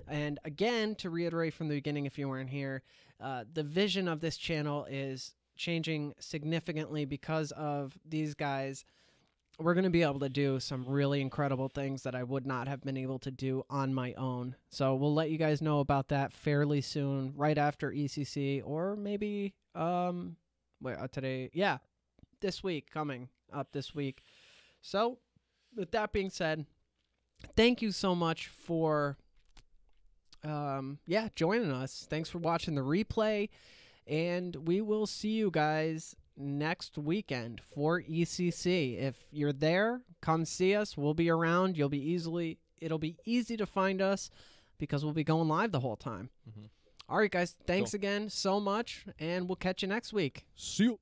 And again, to reiterate from the beginning, if you weren't here, the vision of this channel is changing significantly because of these guys. We're going to be able to do some really incredible things that I would not have been able to do on my own. So we'll let you guys know about that fairly soon, right after ECC, or maybe today. Yeah, this week, coming up this week. So with that being said, thank you so much for joining us. Thanks for watching the replay, and we will see you guys next weekend for ECC. If you're there, come see us. We'll be around. It'll be easy to find us because we'll be going live the whole time. All right, guys. Thanks again so much, and we'll catch you next week. See you.